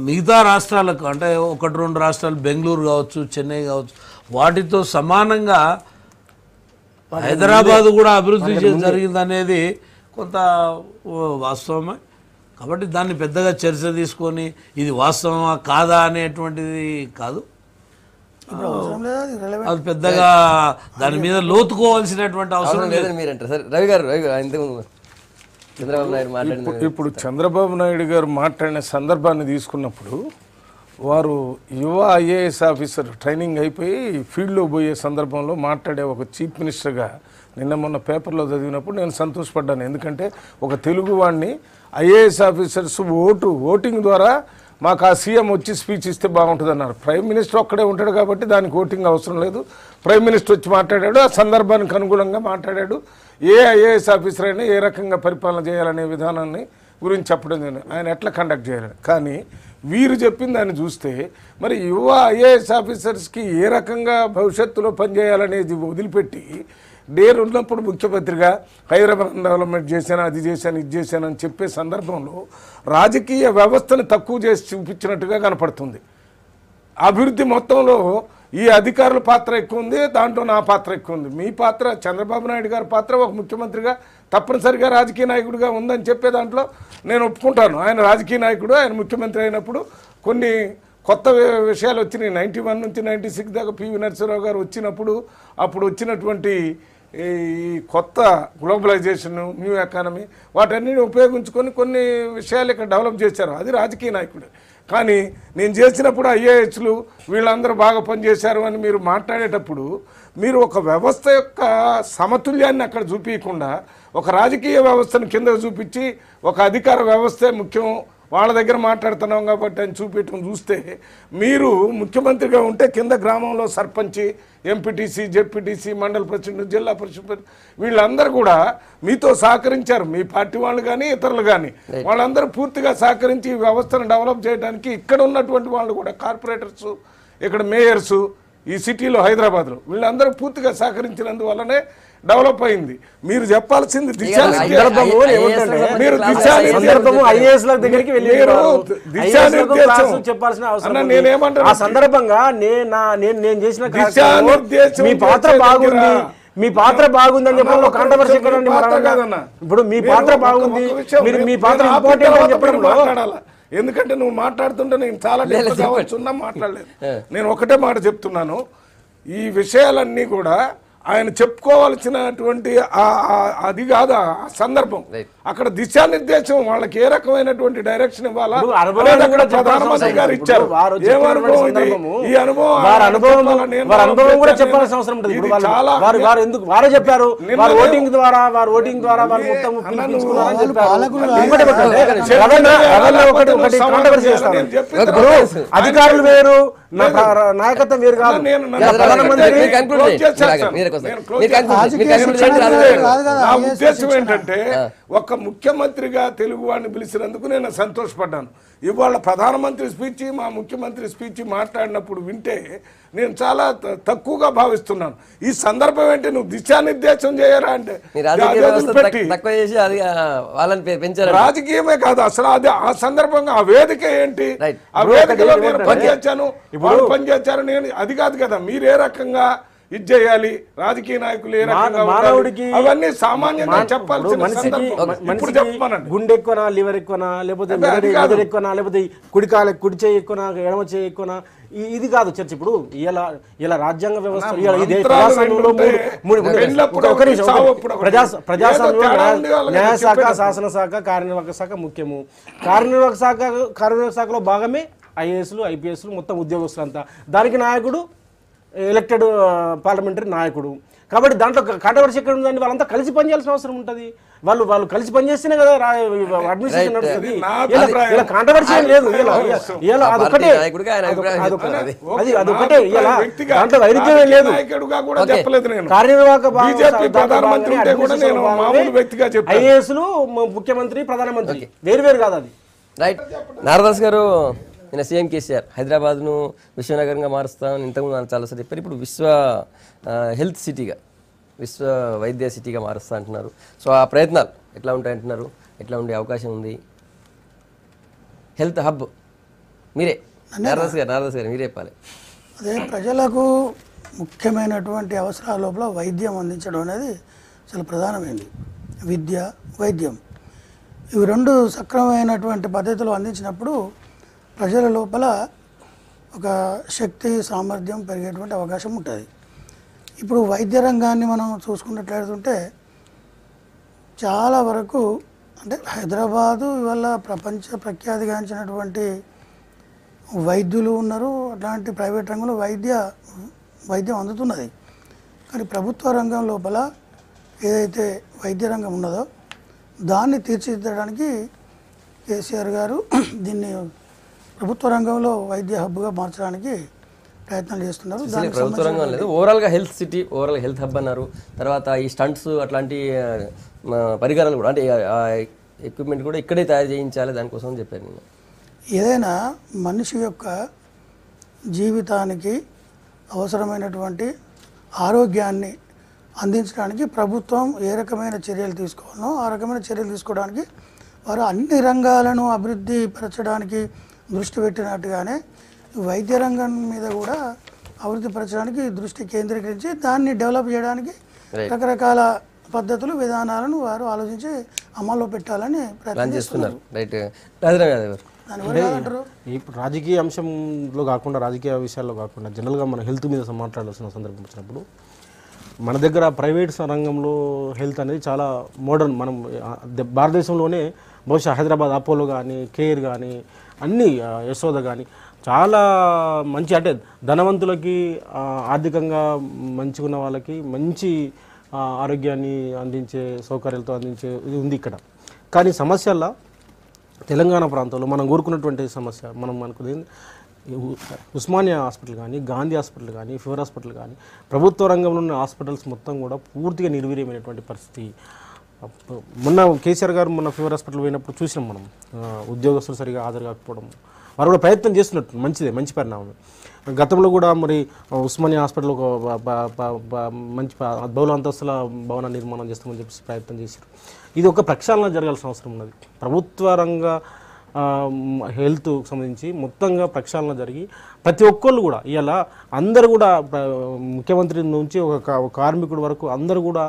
మిగతా రాష్ట్రాలకు అంటే 1-2 రాష్ట్రాలు బెంగళూరు కావచ్చు, చెన్నై కావచ్చు, వాటితో సమానంగా హైదరాబాద్ కూడా అభివృద్ధి జరిగిందనేది కొంత వాస్తవమే. కాబట్టి దాన్ని పెద్దగా చర్చ తీసుకొని ఇది వాస్తవమా కాదా అనేటువంటిది కాదు, అది పెద్దగా దాని మీద లోతుకోవాల్సినటువంటి అవసరం లేదని మీరంటారు. సరే రవి గారు చంద్రబాబు నాయుడు మాట్లాడిన ఇప్పుడు చంద్రబాబు నాయుడు గారు మాట్లాడిన సందర్భాన్ని తీసుకున్నప్పుడు వారు యువ ఐఏఎస్ ఆఫీసర్ ట్రైనింగ్ అయిపోయి ఫీల్డ్లో పోయే సందర్భంలో మాట్లాడే ఒక చీఫ్ మినిస్టర్గా నిన్న మొన్న పేపర్లో చదివినప్పుడు నేను సంతోషపడ్డాను. ఎందుకంటే ఒక తెలుగు వాడిని ఐఏఎస్ ఆఫీసర్స్ ఓటింగ్ ద్వారా మాకు ఆ సీఎం వచ్చి స్పీచ్ ఇస్తే బాగుంటుంది అన్నారు. ప్రైమ్ మినిస్టర్ ఒక్కడే ఉంటాడు కాబట్టి దానికి ఓటింగ్ అవసరం లేదు. ప్రైమ్ మినిస్టర్ వచ్చి మాట్లాడాడు, ఆ సందర్భానికి అనుగుణంగా మాట్లాడాడు. ఏ ఐఏఎస్ ఆఫీసర్ అయినా ఏ రకంగా పరిపాలన చేయాలనే విధానాన్ని గురించి చెప్పడం జరిగింది, ఆయన ఎట్లా కండక్ట్ చేయాలని. కానీ వీరు చెప్పిన దాన్ని చూస్తే మరి యువ ఐఏఎస్ ఆఫీసర్స్కి ఏ రకంగా భవిష్యత్తులో పనిచేయాలనేది వదిలిపెట్టి డేర్ ఉన్నప్పుడు ముఖ్యమంత్రిగా హైదరాబాద్ డెవలప్మెంట్ చేశాను, అది చేశాను, ఇది చేశాను అని చెప్పే సందర్భంలో రాజకీయ వ్యవస్థను తక్కువ చేసి చూపించినట్టుగా కనపడుతుంది. అభివృద్ధి మొత్తంలో ఈ అధికారుల పాత్ర ఎక్కువ ఉంది, దాంట్లో నా పాత్ర ఎక్కువ ఉంది. మీ పాత్ర, చంద్రబాబు నాయుడు గారి పాత్ర ఒక ముఖ్యమంత్రిగా తప్పనిసరిగా రాజకీయ నాయకుడిగా ఉందని చెప్పే దాంట్లో నేను ఒప్పుకుంటాను. ఆయన రాజకీయ నాయకుడు, ఆయన ముఖ్యమంత్రి అయినప్పుడు కొన్ని కొత్త విషయాలు వచ్చినాయి. 91 నుంచి 96 దాకా పివి నరసింహరావు గారు వచ్చినప్పుడు అప్పుడు వచ్చినటువంటి ఈ కొత్త గ్లోబలైజేషన్, న్యూ ఎకానమీ, వాటన్నిటిని ఉపయోగించుకొని కొన్ని విషయాలు ఇక్కడ డెవలప్ చేశారు. అది రాజకీయ నాయకుడు. కానీ నేను చేసినప్పుడు ఐఏఎస్లు వీళ్ళందరూ బాగా పనిచేశారు అని మీరు మాట్లాడేటప్పుడు మీరు ఒక వ్యవస్థ యొక్క సమతుల్యాన్ని అక్కడ చూపించకుండా ఒక రాజకీయ వ్యవస్థను కింద చూపించి ఒక అధికార వ్యవస్థే ముఖ్యం, వాళ్ళ దగ్గర మాట్లాడుతున్నాం కాబట్టి అని చూపించడం చూస్తే మీరు ముఖ్యమంత్రిగా ఉంటే కింద గ్రామంలో సర్పంచి, ఎంపీటీసీ, జెడ్పీటీసీ, మండల ప్రెసిడెంట్, జిల్లా పరిషత్ వీళ్ళందరూ కూడా మీతో సహకరించారు. మీ పార్టీ వాళ్ళు కానీ ఇతరులు కానీ వాళ్ళందరూ పూర్తిగా సహకరించి ఈ వ్యవస్థను డెవలప్ చేయడానికి ఇక్కడ ఉన్నటువంటి వాళ్ళు కూడా కార్పొరేటర్స్, ఇక్కడ మేయర్సు, ఈ సిటీలో హైదరాబాద్లో వీళ్ళందరూ పూర్తిగా సహకరించినందువల్లనే డెవలప్ అయింది. మీరు చెప్పాల్సింది నేనేమంటాను, సందర్భంగా నేను చేసిన మీ పాత్ర బాగుంది, మీ పాత్ర బాగుందని చెప్పడంలో కాంట్రవర్సీ ఎక్కడండి? ఇప్పుడు మీ పాత్ర బాగుంది, మీరు మీ పాత్ర ఇంపార్టెంట్ అని చెప్పడంలో ఎందుకంటే నువ్వు మాట్లాడుతుంటే నేను చాలా కావచ్చున్నా మాట్లాడలేదు. నేను ఒకటే మాట చెప్తున్నాను, ఈ విషయాలన్నీ కూడా ఆయన చెప్పుకోవాల్సినటువంటి అది కాదు ఆ సందర్భం. అక్కడ దిశానిర్దేశం వాళ్ళకి ఏ రకమైనటువంటి డైరెక్షన్ ఇవ్వాలా ప్రధానమంత్రి గారు ఇచ్చారు. ఈ అనుభవం కూడా చెప్పాల్సిన అవసరం ఉంటుంది. వారే చెప్పారు, ఓటింగ్ ద్వారా వారు మొత్తం అధికారులు వేరు, నాయకత్వం వేరు కాదు. నా ఉద్దేశం ఏంటంటే ఒక ముఖ్యమంత్రిగా తెలుగు వాడిని పిలిచినందుకు నేను సంతోషపడ్డాను. ఇవాళ ప్రధానమంత్రి స్పీచ్, మా ముఖ్యమంత్రి స్పీచ్ మాట్లాడినప్పుడు వింటే నేను చాలా తక్కువగా భావిస్తున్నాను. ఈ సందర్భం ఏంటి, నువ్వు దిశానిర్దేశం చేయరా అంటే రాజకీయమే కాదు అసలు అది. ఆ సందర్భంగా ఆ వేదిక ఏంటి, ఆ వేదికలో నేను పనిచేశాను, వాళ్ళు పనిచేశారు, నేను అది కాదు కదా. మీరు ఏ రకంగా ఇది చేయాలి, రాజకీయ నాయకులు ఏ రకంగా అవన్నీ సామాన్యంగా చెప్పాల్సిన ఇప్పుడు చెప్పమనండి. గుండె ఎక్కువనా, లివర్ ఎక్కువనా, లేకపోతే మెదడు ఎక్కువనా, లేకపోతే కుడి చేయి ఎక్కువనా, ఎడమ చేయి ఎక్కువనా, ఇది కాదు చర్చ. ఇప్పుడు ఇలా రాజ్యాంగ వ్యవస్థ ప్రజాస్వామ్యంలో న్యాయశాఖ, శాసనశాఖ, కార్యనిర్వాహక శాఖ ముఖ్యము. కార్యనిర్వాహక శాఖలో భాగమే ఐఏఎస్లు, ఐపీఎస్లు, మొత్తం ఉద్యోగస్తులంతా. దానికి నాయకుడు ఎలక్టెడ్ పార్లమెంటరీ నాయకుడు. కాబట్టి దాంట్లో కాంట్రవర్సీ ఎక్కడ ఉందండి? వాళ్ళంతా కలిసి పనిచేయాల్సిన అవసరం ఉంటుంది. వాళ్ళు కలిసి పనిచేస్తేనే కదా అడ్మినిస్ట్రేషన్ నడుస్తుంది. ఇలా కాంట్రవర్సీ ఏం లేదు. అదొకటే దాంట్లో వైరుధ్యం ఏం లేదు. కార్యనిర్వాహక ఐఏఎస్లు, ముఖ్యమంత్రి, ప్రధానమంత్రి వేరు కాదు. అది రైట్. నారదాస్ గారు, నేను సీఎం కేసీఆర్ హైదరాబాద్ను విశ్వనగరంగా మారుస్తాను ఇంతకుముందు చాలాసార్లు చెప్పారు. ఇప్పుడు విశ్వ హెల్త్ సిటీగా, విశ్వ వైద్య సిటీగా మారుస్తా అంటున్నారు. సో ఆ ప్రయత్నాలు ఎట్లా ఉంటాయంటున్నారు, ఎట్లా ఉండే అవకాశం ఉంది? హెల్త్ హబ్ మీరే నారదాస్ గారు మీరే చెప్పాలి. అదే ప్రజలకు ముఖ్యమైనటువంటి అవసరాల లోపల వైద్యం అందించడం అనేది చాలా ప్రధానమైనది. విద్య, వైద్యం ఇవి రెండు సక్రమమైనటువంటి పద్ధతిలో అందించినప్పుడు ప్రజల లోపల ఒక శక్తి, సామర్థ్యం పెరిగేటువంటి అవకాశం ఉంటుంది. ఇప్పుడు వైద్య రంగాన్ని మనం చూసుకున్నట్లయితే చాలా వరకు అంటే హైదరాబాదు ఇవాళ ప్రపంచ ప్రఖ్యాతిగాంచినటువంటి వైద్యులు ఉన్నారు. అట్లాంటి ప్రైవేట్ రంగంలో వైద్యం అందుతున్నది. కానీ ప్రభుత్వ రంగం లోపల ఏదైతే వైద్య రంగం ఉన్నదో దాన్ని తీర్చిదిద్దడానికి కేసీఆర్ గారు దీన్ని ప్రభుత్వ రంగంలో వైద్య హబ్గా మార్చడానికి ప్రయత్నం చేస్తున్నారు. ప్రభుత్వ రంగం లేదు, ఓవరాల్గా హెల్త్ సిటీ, ఓవరాల్గా హెల్త్ హబ్ అన్నారు. తర్వాత ఈ స్టంట్స్ అట్లాంటి పరికరాలు కూడా, అంటే ఎక్విప్మెంట్ కూడా ఇక్కడే తయారు చేయించాలి, దానికోసం చెప్పాను నేను. ఏదైనా మనిషి యొక్క జీవితానికి అవసరమైనటువంటి ఆరోగ్యాన్ని అందించడానికి ప్రభుత్వం ఏ రకమైన చర్యలు తీసుకోవాలో ఆ రకమైన చర్యలు తీసుకోవడానికి వారు అన్ని రంగాలను అభివృద్ధి పరచడానికి దృష్టి పెట్టినట్టుగానే వైద్య రంగం మీద కూడా అభివృద్ధి పరచడానికి దృష్టి కేంద్రీకరించి దాన్ని డెవలప్ చేయడానికి రకరకాల పద్ధతులు, విధానాలను వారు ఆలోచించి అమల్లో పెట్టాలని ప్రయత్నం చేస్తున్నారు. ఇప్పుడు రాజకీయ అంశంలో కాకుండా, రాజకీయ విషయాల్లో కాకుండా జనరల్గా మన హెల్త్ మీద మాట్లాడాల్సిన సందర్భం వచ్చినప్పుడు మన దగ్గర ప్రైవేట్ రంగంలో హెల్త్ అనేది చాలా మోడర్న్. మనం భారతదేశంలోనే బహుశా హైదరాబాద్ అపోలో కానీ, కేర్ కానీ, అన్నీ యశోద కానీ చాలా మంచి, అంటే ధనవంతులకి, ఆర్థికంగా మంచిగా ఉన్న వాళ్ళకి మంచి ఆరోగ్యాన్ని అందించే, సౌకర్యాలతో అందించే ఇది ఉంది ఇక్కడ. కానీ సమస్యల్లో తెలంగాణ ప్రాంతంలో మనం కోరుకున్నటువంటి సమస్య మనం అనుకునేది ఉస్మానియా హాస్పిటల్ కానీ, గాంధీ హాస్పిటల్ కానీ, ఫీవర్ హాస్పిటల్ కానీ, ప్రభుత్వ రంగంలో ఉన్న హాస్పిటల్స్ మొత్తం కూడా పూర్తిగా నిర్వీర్యమైనటువంటి పరిస్థితి. మొన్న కేసీఆర్ గారు మొన్న ఫీవర్ హాస్పిటల్ పోయినప్పుడు చూసినాం మనం, ఉద్యోగస్తులు సరిగా హాజరు కాకపోవడం. వారు కూడా ప్రయత్నం చేస్తున్నట్టు మంచిదే, మంచి పరిణామం. గతంలో కూడా మరి ఉస్మానియా హాస్పిటల్ ఒక మంచి బహుళ అంతస్తుల భవన నిర్మాణం చేస్తామని చెప్పేసి ప్రయత్నం చేశారు. ఇది ఒక ప్రక్షాళన జరగాల్సిన అవసరం ఉన్నది. ప్రభుత్వ రంగ హెల్త్ సంబంధించి మొత్తంగా ప్రక్షాళన జరిగి ప్రతి ఒక్కళ్ళు కూడా ఇవాళ అందరూ కూడా ముఖ్యమంత్రి నుంచి ఒక కార్మికుడి వరకు అందరూ కూడా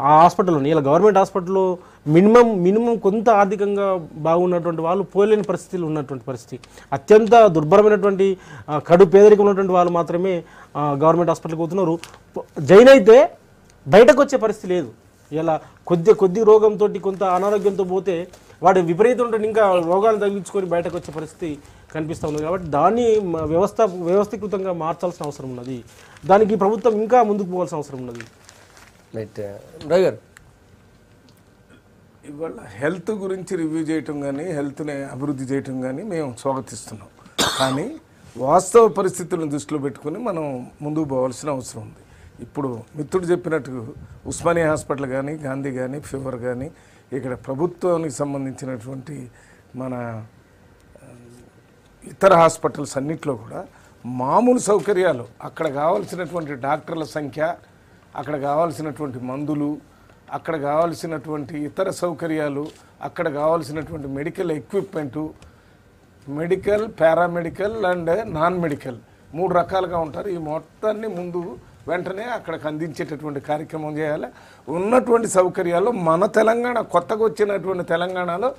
ఆ హాస్పిటల్లో, ఇలా గవర్నమెంట్ హాస్పిటల్లో మినిమం కొంత ఆర్థికంగా బాగున్నటువంటి వాళ్ళు పోలేని పరిస్థితులు ఉన్నటువంటి పరిస్థితి. అత్యంత దుర్భరమైనటువంటి కడు పేదరికం ఉన్నటువంటి వాళ్ళు మాత్రమే గవర్నమెంట్ హాస్పిటల్కి పోతున్నారు. జైన్ అయితే బయటకు వచ్చే పరిస్థితి లేదు. ఇలా కొద్ది రోగంతో కొంత అనారోగ్యంతో పోతే వాడు విపరీతం ఇంకా రోగాలు తగ్గించుకొని బయటకు వచ్చే పరిస్థితి కనిపిస్తూ ఉంది. కాబట్టి దాన్ని వ్యవస్థీకృతంగా మార్చాల్సిన అవసరం ఉన్నది. దానికి ప్రభుత్వం ఇంకా ముందుకు పోవాల్సిన అవసరం ఉన్నది. రైట్ డ్రైవర్, ఇవాళ హెల్త్ గురించి రివ్యూ చేయటం కానీ, హెల్త్ని అభివృద్ధి చేయటం కానీ మేము స్వాగతిస్తున్నాం. కానీ వాస్తవ పరిస్థితులను దృష్టిలో పెట్టుకుని మనం ముందుకు పోవాల్సిన అవసరం ఉంది. ఇప్పుడు మిత్రుడు చెప్పినట్టు ఉస్మానియా హాస్పిటల్ కానీ, గాంధీ కానీ, ఫీవర్ కానీ, ఇక్కడ ప్రభుత్వానికి సంబంధించినటువంటి మన ఇతర హాస్పిటల్స్ అన్నిట్లో కూడా మామూలు సౌకర్యాలు, అక్కడ కావాల్సినటువంటి డాక్టర్ల సంఖ్య, అక్కడ కావాల్సినటువంటి మందులు, అక్కడ కావాల్సినటువంటి ఇతర సౌకర్యాలు, అక్కడ కావాల్సినటువంటి medical equipment, medical, paramedical and non medical 3 రకాలుగా ఉంటారు. ఈ మొత్తాన్ని ముందు వెంటనే అక్కడికి అందించేటటువంటి కార్యక్రమం చేయాలి. ఉన్నటువంటి సౌకర్యాలు మన తెలంగాణ, కొత్తగా వచ్చినటువంటి తెలంగాణలో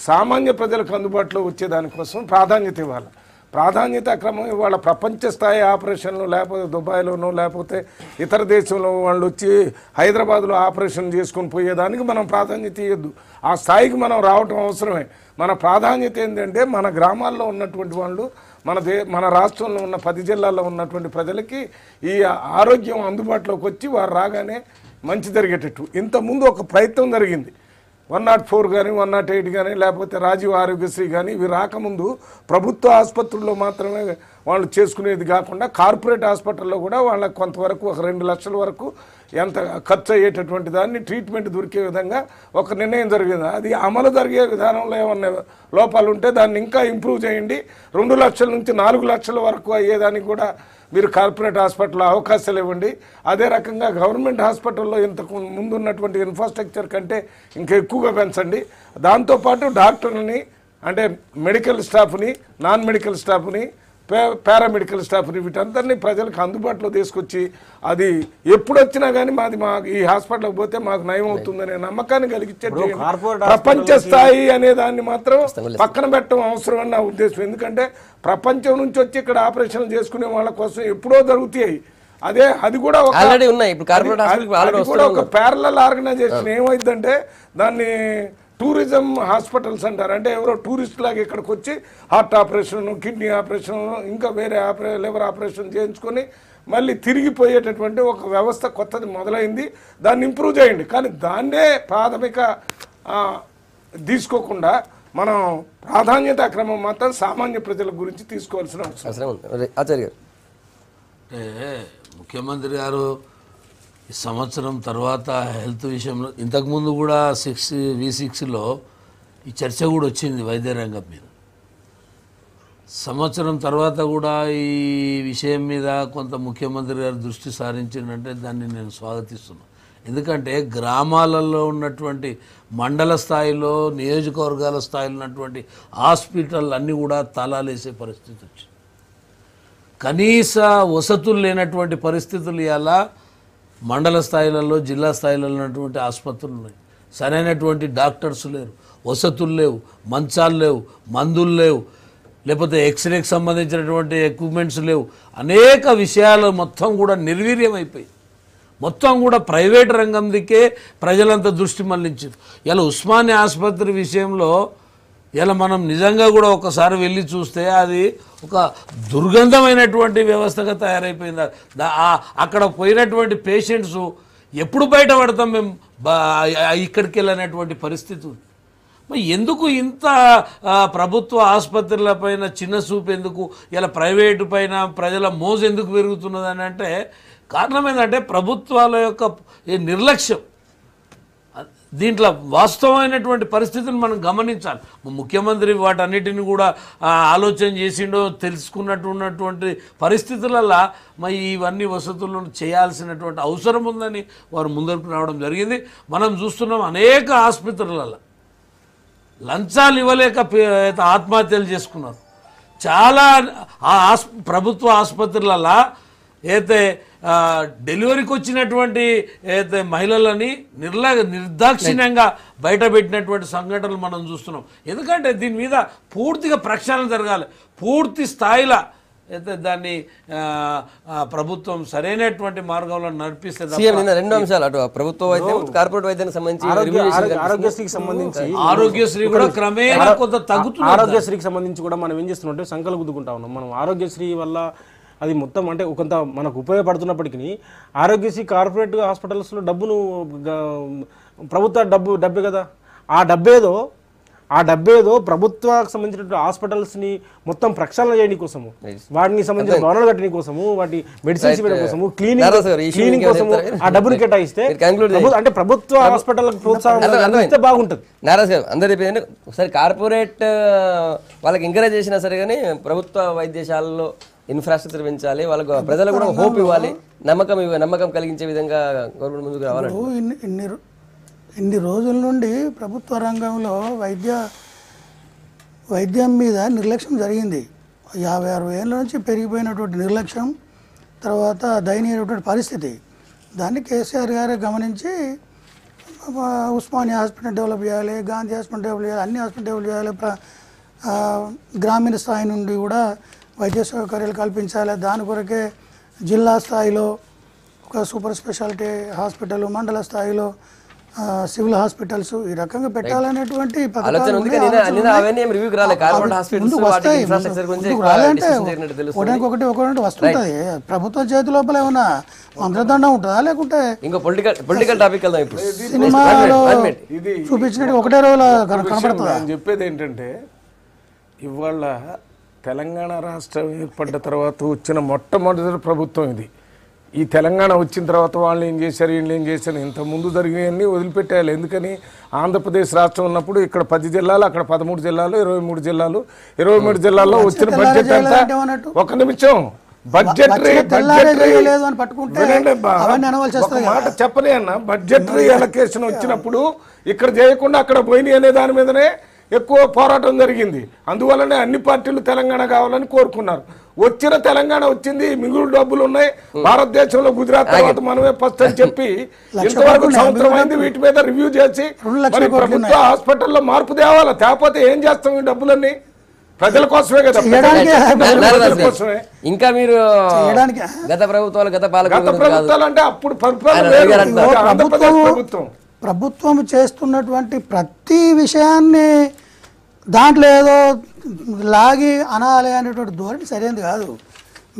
సామాన్య ప్రజలకు అందుబాటులో వచ్చేదానికోసం ప్రాధాన్యత ఇవ్వాలి. ప్రాధాన్యత క్రమం ఇవాళ ప్రపంచ స్థాయి ఆపరేషన్లు, లేకపోతే దుబాయ్లోనో లేకపోతే ఇతర దేశంలో వాళ్ళు వచ్చి హైదరాబాద్లో ఆపరేషన్ చేసుకొని పోయేదానికి మనం ప్రాధాన్యత ఇవ్వద్దు. ఆ స్థాయికి మనం రావటం అవసరమే. మన ప్రాధాన్యత ఏంటంటే మన గ్రామాల్లో ఉన్నటువంటి వాళ్ళు, మన రాష్ట్రంలో ఉన్న 10 జిల్లాల్లో ఉన్నటువంటి ప్రజలకి ఈ ఆరోగ్యం అందుబాటులోకి వచ్చి వారు రాగానే మంచి జరిగేటట్టు. ఇంతకుముందు ఒక ప్రయత్నం జరిగింది. 104 కానీ, 108 కానీ, లేకపోతే రాజీవ్ ఆరోగ్యశ్రీ కానీ, ఇవి రాకముందు ప్రభుత్వ ఆసుపత్రుల్లో మాత్రమే వాళ్ళు చేసుకునేది కాకుండా కార్పొరేట్ హాస్పిటల్లో కూడా వాళ్ళకి కొంతవరకు ఒక 2 లక్షల వరకు ఎంత ఖర్చు అయ్యేటటువంటి దాన్ని ట్రీట్మెంట్ దొరికే విధంగా ఒక నిర్ణయం జరిగింది. అది అమలు జరిగే విధానంలో ఏమన్నా లోపాలు ఉంటే దాన్ని ఇంకా ఇంప్రూవ్ చేయండి. 2 లక్షల నుంచి 4 లక్షల వరకు అయ్యేదానికి కూడా మీరు కార్పొరేట్ హాస్పిటల్లో అవకాశాలు ఇవ్వండి. అదే రకంగా గవర్నమెంట్ హాస్పిటల్లో ఇంతకు ముందు ఉన్నటువంటి ఇన్ఫ్రాస్ట్రక్చర్ కంటే ఇంకా ఎక్కువగా పెంచండి. దాంతోపాటు డాక్టర్లని, అంటే మెడికల్ స్టాఫ్ని, నాన్ మెడికల్ స్టాఫ్ని, పారామెడికల్ స్టాఫ్ని, వీటందరినీ ప్రజలకు అందుబాటులో తీసుకొచ్చి అది ఎప్పుడు వచ్చినా కానీ ఈ హాస్పిటల్కి పోతే మాకు నయం అవుతుందనే నమ్మకాన్ని కలిగించేది. ప్రపంచ స్థాయి అనే దాన్ని మాత్రం పక్కన పెట్టడం అవసరం అని నా ఉద్దేశం. ఎందుకంటే ప్రపంచం నుంచి వచ్చి ఇక్కడ ఆపరేషన్లు చేసుకునే వాళ్ళ కోసం ఎప్పుడో జరుగుతాయి. అది కూడా ఒక ప్యారలల్ ఆర్గనైజేషన్. ఏమైందంటే దాన్ని టూరిజం హాస్పిటల్స్ అంటారు. అంటే ఎవరో టూరిస్ట్ లాగా ఇక్కడికి వచ్చి హార్ట్ ఆపరేషన్, కిడ్నీ ఆపరేషన్, ఇంకా వేరే లివర్ ఆపరేషన్ చేయించుకొని మళ్ళీ తిరిగిపోయేటటువంటి ఒక వ్యవస్థ కొత్తది మొదలైంది. దాన్ని ఇంప్రూవ్ చేయండి. కానీ దాన్నే ప్రాథమిక తీసుకోకుండా మనం ప్రాధాన్యత క్రమం మాత్రం సామాన్య ప్రజల గురించి తీసుకోవాల్సిన అవసరం ఉంది. ఆచార్య గారు, అంటే ముఖ్యమంత్రి గారు ఈ సంవత్సరం తర్వాత హెల్త్ విషయంలో ఇంతకుముందు కూడా V6లో ఈ చర్చ కూడా వచ్చింది వైద్య రంగం మీద. సంవత్సరం తర్వాత కూడా ఈ విషయం మీద కొంత ముఖ్యమంత్రి గారు దృష్టి సారించిందంటే దాన్ని నేను స్వాగతిస్తున్నాను. ఎందుకంటే గ్రామాలలో ఉన్నటువంటి మండల స్థాయిలో, నియోజకవర్గాల స్థాయిలో ఉన్నటువంటి హాస్పిటల్ అన్నీ కూడా తాళాలేసే పరిస్థితి వచ్చింది. కనీస వసతులు లేనటువంటి పరిస్థితులు ఇలా మండల స్థాయిలలో, జిల్లా స్థాయిలో ఉన్నటువంటి ఆసుపత్రులు ఉన్నాయి. సరైనటువంటి డాక్టర్స్ లేరు, వసతులు లేవు, మంచాలు లేవు, మందులు లేవు, లేకపోతే ఎక్స్రేకి సంబంధించినటువంటి ఎక్విప్మెంట్స్ లేవు. అనేక విషయాలు మొత్తం కూడా నిర్వీర్యం అయిపోయి మొత్తం కూడా ప్రైవేట్ రంగం దిక్కే ప్రజలంతా దృష్టి మళ్లించారు. ఇలా ఉస్మానియా ఆసుపత్రి విషయంలో ఇలా మనం నిజంగా కూడా ఒకసారి వెళ్ళి చూస్తే అది ఒక దుర్గంధమైనటువంటి వ్యవస్థగా తయారైపోయింది. అక్కడ పోయినటువంటి పేషెంట్స్ ఎప్పుడు బయటపడతాం మేము ఇక్కడికి వెళ్ళినటువంటి పరిస్థితి ఉంది. మరి ఎందుకు ఇంత ప్రభుత్వ ఆసుపత్రుల పైన చిన్న చూపు ఎందుకు, ఇలా ప్రైవేటు పైన ప్రజల మోజు ఎందుకు పెరుగుతున్నది అని అంటే కారణం ఏంటంటే ప్రభుత్వాల యొక్క ఈ నిర్లక్ష్యం. దీంట్లో వాస్తవమైనటువంటి పరిస్థితిని మనం గమనించాలి. ముఖ్యమంత్రి వాటన్నిటిని కూడా ఆలోచన చేసిండో తెలుసుకున్నట్టు ఉన్నటువంటి పరిస్థితులలో మరి ఇవన్నీ వసతులను చేయాల్సినటువంటి అవసరం ఉందని వారు ముందరకు రావడం జరిగింది. మనం చూస్తున్నాం అనేక ఆసుపత్రులలో లంచాలు ఇవ్వలేక ఆత్మహత్యలు చేసుకున్నారు. చాలా ప్రభుత్వ ఆసుపత్రులలో అయితే డెలివరీకి వచ్చినటువంటి అయితే మహిళలని నిర్దాక్షిణ్యంగా బయటపెట్టినటువంటి సంఘటనలు మనం చూస్తున్నాం. ఎందుకంటే దీని మీద పూర్తిగా ప్రక్షాళన జరగాలి. పూర్తి స్థాయిలో అయితే దాన్ని ప్రభుత్వం సరైనటువంటి మార్గంలో నడిపిస్తే సీఎం నిన్న రెండు అంశాలు, అటు ప్రభుత్వ వైద్యం కార్పొరేట్ వైద్యానికి సంబంధించి ఆరోగ్యశ్రీకి సంబంధించి ఆరోగ్యశ్రీ కూడా క్రమేణా కొంత తగ్గుతుంది. ఆరోగ్యశ్రీకి సంబంధించి కూడా మనం ఏం చేస్తున్నాం సంకలు గుద్దుకుంటా ఉన్నాం. మనం ఆరోగ్యశ్రీ వల్ల అది మొత్తం అంటే కొంత మనకు ఉపయోగపడుతున్నప్పటికీ ఆరోగ్యశ్రీ కార్పొరేట్ హాస్పిటల్స్లో డబ్బును ప్రభుత్వ డబ్బే కదా, ఆ డబ్బేదో ప్రభుత్వానికి సంబంధించిన హాస్పిటల్స్ని మొత్తం ప్రక్షాళన చేయడం కోసము, వాటిని సంబంధించిన భవనాలు కట్టడం కోసము, వాటి మెడిసిన్స్ ఇవ్వడం కోసము, క్లీనింగ్ కోసము ఆ డబ్బును కేటాయిస్తే అంటే ప్రభుత్వ హాస్పిటల్ ప్రోత్సాహం ఇస్తే బాగుంటుంది. నారాజ్ గారు అందరు చెప్పింది ఒకసారి కార్పొరేట్ వాళ్ళకి ఎంకరేజ్ చేసినా సరే కానీ ప్రభుత్వ వైద్యశాలలో ఇన్ఫ్రాస్ట్రక్చర్ పెంచాలి, వాళ్ళకు ప్రజలకు కూడా హోప్ ఇవ్వాలి, నమ్మకం కలిగించే విధంగా గవర్నమెంట్ ముందుకు రావాలి. ఇన్ని రోజుల నుండి ప్రభుత్వ రంగంలో వైద్యం మీద నిర్లక్ష్యం జరిగింది. 50-60 ఏళ్ళ నుంచి పెరిగిపోయినటువంటి నిర్లక్ష్యం, తర్వాత దయనీయమైనటువంటి పరిస్థితి. దాన్ని కేసీఆర్ గారే గమనించి ఉస్మానియా హాస్పిటల్ డెవలప్ చేయాలి, గాంధీ హాస్పిటల్ డెవలప్ చేయాలి, అన్ని హాస్పిటల్ డెవలప్ చేయాలి, గ్రామీణ స్థాయి నుండి కూడా వైద్య సౌకర్యాలు కల్పించాలి. దాని కొరకే జిల్లా స్థాయిలో ఒక సూపర్ స్పెషాలిటీ హాస్పిటల్, మండల స్థాయిలో సివిల్ హాస్పిటల్స్ ఈ రకంగా పెట్టాలనేటువంటి ఒకటి వస్తుంటది. ప్రభుత్వ చేతి లోపల ఏమన్నా మంత్రదండం ఉంటుందా, లేకుంటే పొలిటికల్ టాపిక్ సినిమాలో చూపించినట్టు ఒకటే రోజుల కనపడుతుందా? చెప్పేది ఏంటంటే ఇవాళ తెలంగాణ రాష్ట్రం ఏర్పడ్డ తర్వాత వచ్చిన మొట్టమొదటి ప్రభుత్వం ఇది. ఈ తెలంగాణ వచ్చిన తర్వాత వాళ్ళు ఏం చేశారు, వీళ్ళు ఏం చేశారు, ఇంత ముందు జరిగినవన్నీ వదిలిపెట్టాలి. ఎందుకని ఆంధ్రప్రదేశ్ రాష్ట్రం ఉన్నప్పుడు ఇక్కడ 10 జిల్లాలు, అక్కడ 13 జిల్లాలు, 23 జిల్లాలు, 23 జిల్లాల్లో వచ్చిన బడ్జెట్ అంతా ఒక నిమిషం బడ్జెటరీ మాట చెప్పలే అన్న. బడ్జెటరీ అలొకేషన్ వచ్చినప్పుడు ఇక్కడ చేయకుండా అక్కడ పోయినాయి అనే దాని మీదనే ఎక్కువ పోరాటం జరిగింది. అందువల్లనే అన్ని పార్టీలు తెలంగాణ కావాలని కోరుకున్నారు. వచ్చిన తెలంగాణ వచ్చింది, మిగులు డబ్బులు ఉన్నాయి. భారతదేశంలో గుజరాత్ తర్వాత మనమే ఫస్ట్ అని చెప్పి ఇంతవరకు సంవత్సరం అయింది. వీటి మీద రివ్యూ చేసి ప్రభుత్వ హాస్పిటల్లో మార్పు తేవాలి. తేకపోతే ఏం చేస్తాం? ఈ డబ్బులన్నీ ప్రజల కోసమే కదా. ఇంకా మీరు గత ప్రభుత్వాలు అంటే అప్పుడు ప్రభుత్వం చేస్తున్నటువంటి ప్రతి విషయాన్ని దాంట్లో ఏదో లాగి అనాలి అనేటువంటి ధోరణి సరైనది కాదు.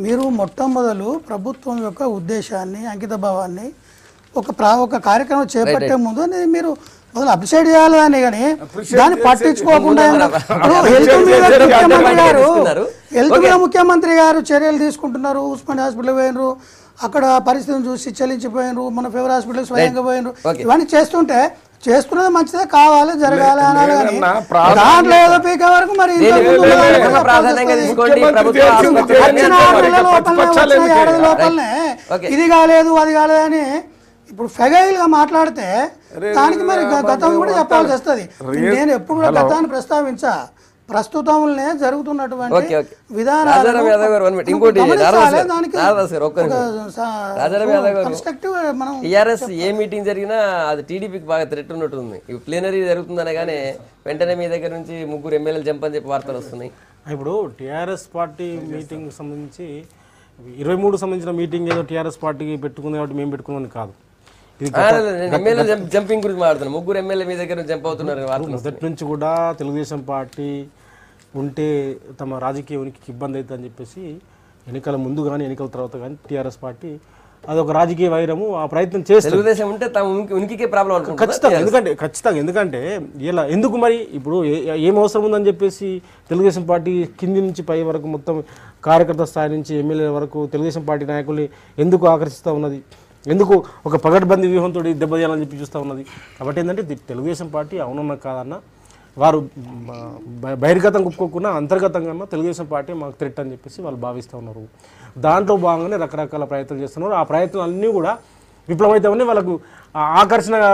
మీరు మొట్టమొదలు ప్రభుత్వం యొక్క ఉద్దేశాన్ని, అంకిత భావాన్ని ఒక కార్యక్రమం చేపట్టే ముందు మీరు మొదలు అప్రిషియేట్ చేయాలి అని, కానీ దాన్ని పట్టించుకోకుండా హెల్త్ మీద ముఖ్యమంత్రి గారు చర్యలు తీసుకుంటున్నారు. ఉస్మానియా హాస్పిటల్ పోయినరు, అక్కడ పరిస్థితిని చూసి చెల్లించిపోయినరు, మన ఫేవర్ హాస్పిటల్ స్వయంగా పోయినరు. ఇవన్నీ చేస్తుంటే చేస్తున్నది మంచిదే, కావాలి, జరగాలి అనాలి, కానీ దాంట్లో ఏదో పీకే వరకు మరి లోపలనే ఇది కాలేదు అది కాలేదు అని ఇప్పుడు ఫెగైల్ గా మాట్లాడితే దానికి మరి గతం కూడా చెప్పాల్సి వస్తుంది. నేను ఎప్పుడు కూడా గతాన్ని ప్రస్తావించా, ప్రస్తుతంలోనే జరుగుతున్నటువంటి విధానాలు టీఆర్ఎస్ ఏ మీటింగ్ జరిగినా అది టీడీపీకి బాగా థ్రెట్ ఉన్నట్టుంది. ప్లేనరీ జరుగుతుందనే కానీ వెంటనే మీ దగ్గర నుంచి 3 ఎమ్మెల్యేలు జంపని చెప్పి వార్తలు వస్తున్నాయి. ఇప్పుడు టీఆర్ఎస్ పార్టీ మీటింగ్ సంబంధించి 23 సంబంధించిన మీటింగ్ ఏదో టీఆర్ఎస్ పార్టీకి పెట్టుకుంది కాబట్టి మేము పెట్టుకున్నామని కాదు. ఎమ్మెల్యే జంపింగ్ గురించి మాట్లాడుతున్నాను. 3 ఎమ్మెల్యే మీ దగ్గర జంప్ అవుతున్నారు. మొదటి నుంచి కూడా తెలుగుదేశం పార్టీ ఉంటే తమ రాజకీయ ఉనికికి ఇబ్బంది అవుతుందని చెప్పేసి ఎన్నికల ముందు కానీ ఎన్నికల తర్వాత కానీ టీఆర్ఎస్ పార్టీ అదొక రాజకీయ వైరము, ఆ ప్రయత్నం చేస్తారు. తెలుగుదేశం ఉంటే తమ ఉనికికే ప్రాబ్లం అనుకుంటున్నా. ఖచ్చితంగా ఎందుకంటే ఇలా ఎందుకు మరి ఇప్పుడు ఏం అవసరం ఉందని చెప్పేసి తెలుగుదేశం పార్టీ కింది నుంచి పై వరకు మొత్తం కార్యకర్త స్థాయి నుంచి ఎమ్మెల్యే వరకు తెలుగుదేశం పార్టీ నాయకుల్ని ఎందుకు ఆకర్షిస్తూ ఉన్నది, ఎందుకు ఒక పగడ్బందీ వ్యూహంతో దెబ్బతీయాలని చెప్పి చూస్తూ ఉన్నది. కాబట్టి ఏంటంటే తెలుగుదేశం పార్టీ అవునన్నా కాదన్నా వారు బహిర్గతం కుప్పుకోకుండా అంతర్గతంగా తెలుగుదేశం పార్టీ మాకు థ్రెట్ అని చెప్పేసి వాళ్ళు భావిస్తూ ఉన్నారు. దాంట్లో భాగంగానే రకరకాల ప్రయత్నాలు చేస్తున్నారు. ఆ ప్రయత్నాలన్నీ కూడా విఫలమైతామని వాళ్ళకు ఆకర్షణగా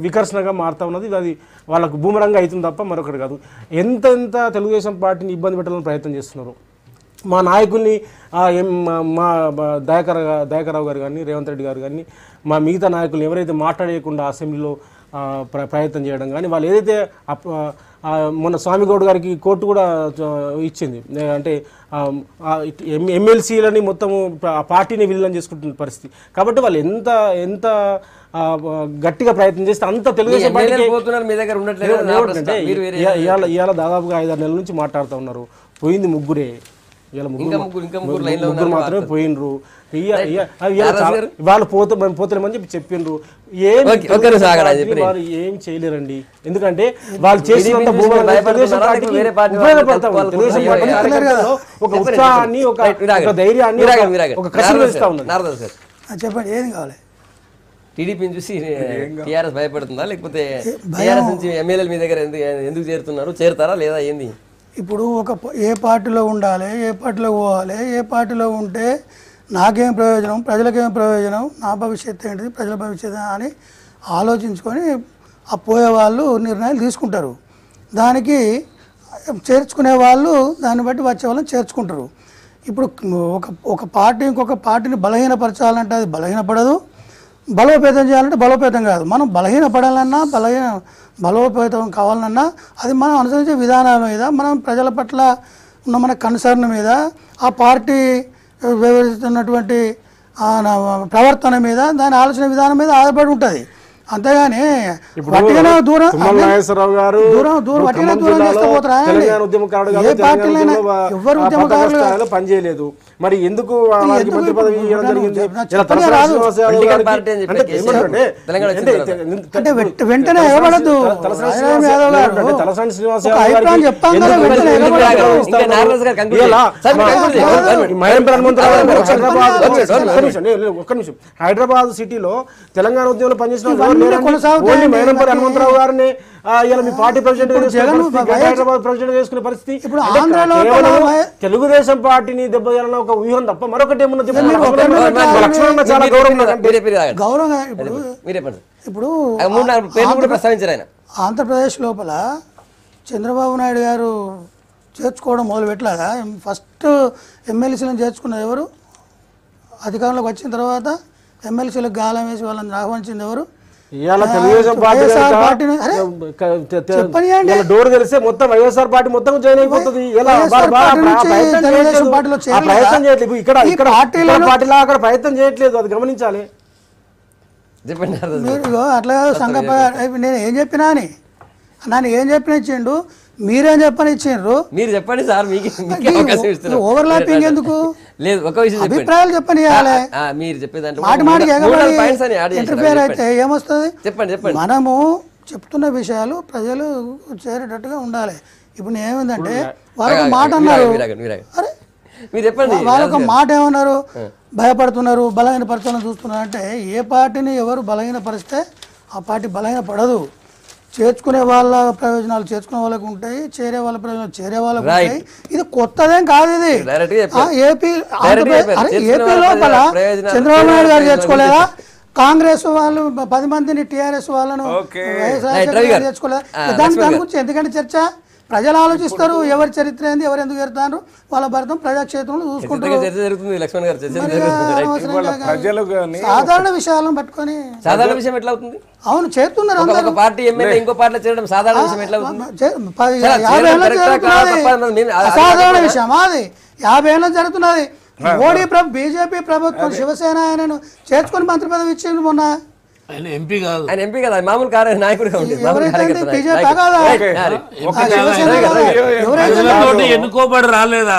వికర్షణగా మారుతూ ఉన్నది. అది వాళ్ళకు బూమరంగా అవుతుంది తప్ప మరొకటి కాదు. ఎంత తెలుగుదేశం పార్టీని ఇబ్బంది పెట్టాలని ప్రయత్నం చేస్తున్నారు. మా నాయకుల్ని మా దయాకరావు గారు కానీ రేవంత్ రెడ్డి గారు కానీ మా మిగతా నాయకులు ఎవరైతే మాట్లాడేయకుండా అసెంబ్లీలో ప్రయత్నం చేయడం కానీ వాళ్ళు ఏదైతే మొన్న స్వామిగౌడ్ గారికి కోర్టు కూడా ఇచ్చింది, అంటే ఎమ్మెల్సీలని మొత్తము పార్టీని విలీనం చేసుకుంటున్న పరిస్థితి. కాబట్టి వాళ్ళు ఎంత గట్టిగా ప్రయత్నం చేస్తే అంత తెలుగుదేశం పార్టీకి ఇవాళ దాదాపుగా 5-6 నెలల నుంచి మాట్లాడుతూ ఉన్నారు. పోయింది ముగ్గురే, ముగ్గురు మాత్రమే పోయినరు. వాళ్ళు పోతలేమని చెప్పి చెప్పిండ్రు. వారు ఏం చేయలేరండి, ఎందుకంటే వాళ్ళు చేసినంత ఒక ఉత్సాహాన్ని ఒక ధైర్యాన్ని ఒక కసి వేస్తా ఉన్నారు. చెప్పండి ఏం కావాలి? టీడీపీని చూసి టీఆర్ఎస్ భయపడుతుందా, లేకపోతే టీఆర్ఎస్ నుంచి ఎమ్మెల్యేల మీ దగ్గర ఎందుకు చేరుతున్నారు, చేరుతారా లేదా ఏంది? ఇప్పుడు ఏ పార్టీలో ఉండాలి, ఏ పార్టీలో పోవాలి, ఏ పార్టీలో ఉంటే నాకేం ప్రయోజనం, ప్రజలకేం ప్రయోజనం, నా భవిష్యత్తు ఏంటిది, ప్రజల భవిష్యత్తు అని ఆలోచించుకొని ఆ పోయే వాళ్ళు నిర్ణయాలు తీసుకుంటారు. దానికి చేర్చుకునే వాళ్ళు దాన్ని బట్టి వచ్చే వాళ్ళని చేర్చుకుంటారు. ఇప్పుడు ఒక పార్టీ ఇంకొక పార్టీని బలహీనపరచాలంటే అది బలహీనపడదు, బలోపేతం చేయాలంటే బలోపేతం కాదు. మనం బలహీనపడాలన్నా బలోపేతం కావాలన్నా అది మనం అనుసరించే విధానాల మీద, మనం ప్రజల పట్ల ఉన్న మన కన్సర్న్ మీద, ఆ పార్టీ వ్యవహరిస్తున్నటువంటి ప్రవర్తన మీద, దాని ఆలోచన విధానం మీద ఆధారపడి ఉంటుంది. అంతేగాని పనిచేయలేదు. మరి ఎందుకు మంత్రి పదవి వెంటనే ఇవ్వబడదు. తలసాని శ్రీనివాస్ ఒక్క నిమిషం. హైదరాబాద్ సిటీలో తెలంగాణ ఉద్యమంలో పనిచేసిన హనుమంతరావు గారిని ఇలా మీ పార్టీ ప్రెసిడెంట్ హైదరాబాద్ ప్రెసిడెంట్ చేసుకునే పరిస్థితి. తెలుగుదేశం పార్టీని దెబ్బతీయాలన్న ఒక వ్యూహం తప్ప మరొకటి ఏమన్నా చాలా గౌరవంగా. ఇప్పుడు ఆంధ్రప్రదేశ్ లోపల చంద్రబాబు నాయుడు గారు చేర్చుకోవడం మొదలు పెట్టలేదా? ఫస్ట్ ఎమ్మెల్సీలను చేర్చుకున్నది ఎవరు? అధికారంలోకి వచ్చిన తర్వాత ఎమ్మెల్సీలకు గాలం వేసి వాళ్ళని ఆహ్వానించింది ఎవరు? డోర్ తెలిస్తే మొత్తం వైఎస్ఆర్ పార్టీ మొత్తం జాయిన్ అయిపోతుంది. అక్కడ ప్రయత్నం చేయట్లేదు, అది గమనించాలి. మీరు అట్లా సంఘ నేను ఏం చెప్పినా అని నన్ను ఏం చెప్పిన ఇచ్చిండు, మీరేం చెప్పని ఇచ్చిండ్రు. మీరు చెప్పండి సార్, ఓవర్లాపింగ్ ఎందుకు లేదు? ఒక విషయం అభిప్రాయాలు చెప్పని మీరు చెప్పేదాంట్లో ఇంటర్ఫియర్ అయితే ఏమొస్తుంది? చెప్పండి. మనము చెప్తున్న విషయాలు ప్రజలు చేరేటట్టుగా ఉండాలి. ఇప్పుడు ఏమైందంటే వాళ్ళొక మాట అన్నారు, మీరు చెప్పండి. వాళ్ళొక మాట ఏమన్నారు, భయపడుతున్నారు, బలహీనపరచాలని చూస్తున్నారు. అంటే ఏ పార్టీని ఎవరు బలహీనపరిస్తే ఆ పార్టీ బలహీనపడదు. చేర్చుకునే వాళ్ళ ప్రయోజనాలు చేర్చుకునే వాళ్ళకు ఉంటాయి, చేరే వాళ్ళ ప్రయోజనాలు చేరే వాళ్ళకు ఉంటాయి. ఇది కొత్తదేం కాదు. ఇది ఏపీ లోపల చంద్రబాబు నాయుడు గారు చేర్చుకోలేదా? కాంగ్రెస్ వాళ్ళు 10 మందిని టీఆర్ఎస్ వాళ్ళను చేర్చుకోలేదా? దాని గురించి ఎందుకంటే చర్చ? ప్రజలు ఆలోచిస్తారు, ఎవరి చరిత్ర ఏంది, ఎవరు ఎందుకు చేరుతారు, వాళ్ళ భర్తం ప్రజాక్షేత్రంలో చూసుకుంటారు. సాధారణ విషయాలను పట్టుకొని సాధారణ విషయం ఎట్లా అవుతుంది? అవును చేరుతున్నారు. ఒక పార్టీ ఎమ్మెల్యే ఇంకో పార్టీలో చేరడం సాధారణ విషయం ఎట్లా అవుతుంది? సాధారణ విషయం అది 50 ఏళ్ళ జరుగుతున్నది. మోడీ బీజేపీ ప్రభుత్వం శివసేన ఆయనను చేర్చుకొని మంత్రి పదవి ఇచ్చింది మొన్న. ఆయన ఎంపీ కాదు. ఆయన ఎంపీ కదా, మామూలు నాయకుడిగా ఉండేది, మామూలు ఎవరైతే కార్యకర్త బీజేపీ నాయకుడు. కాదా? Right, right. ప్రజలతోటి ఎన్నుకోబడి రాలేదా?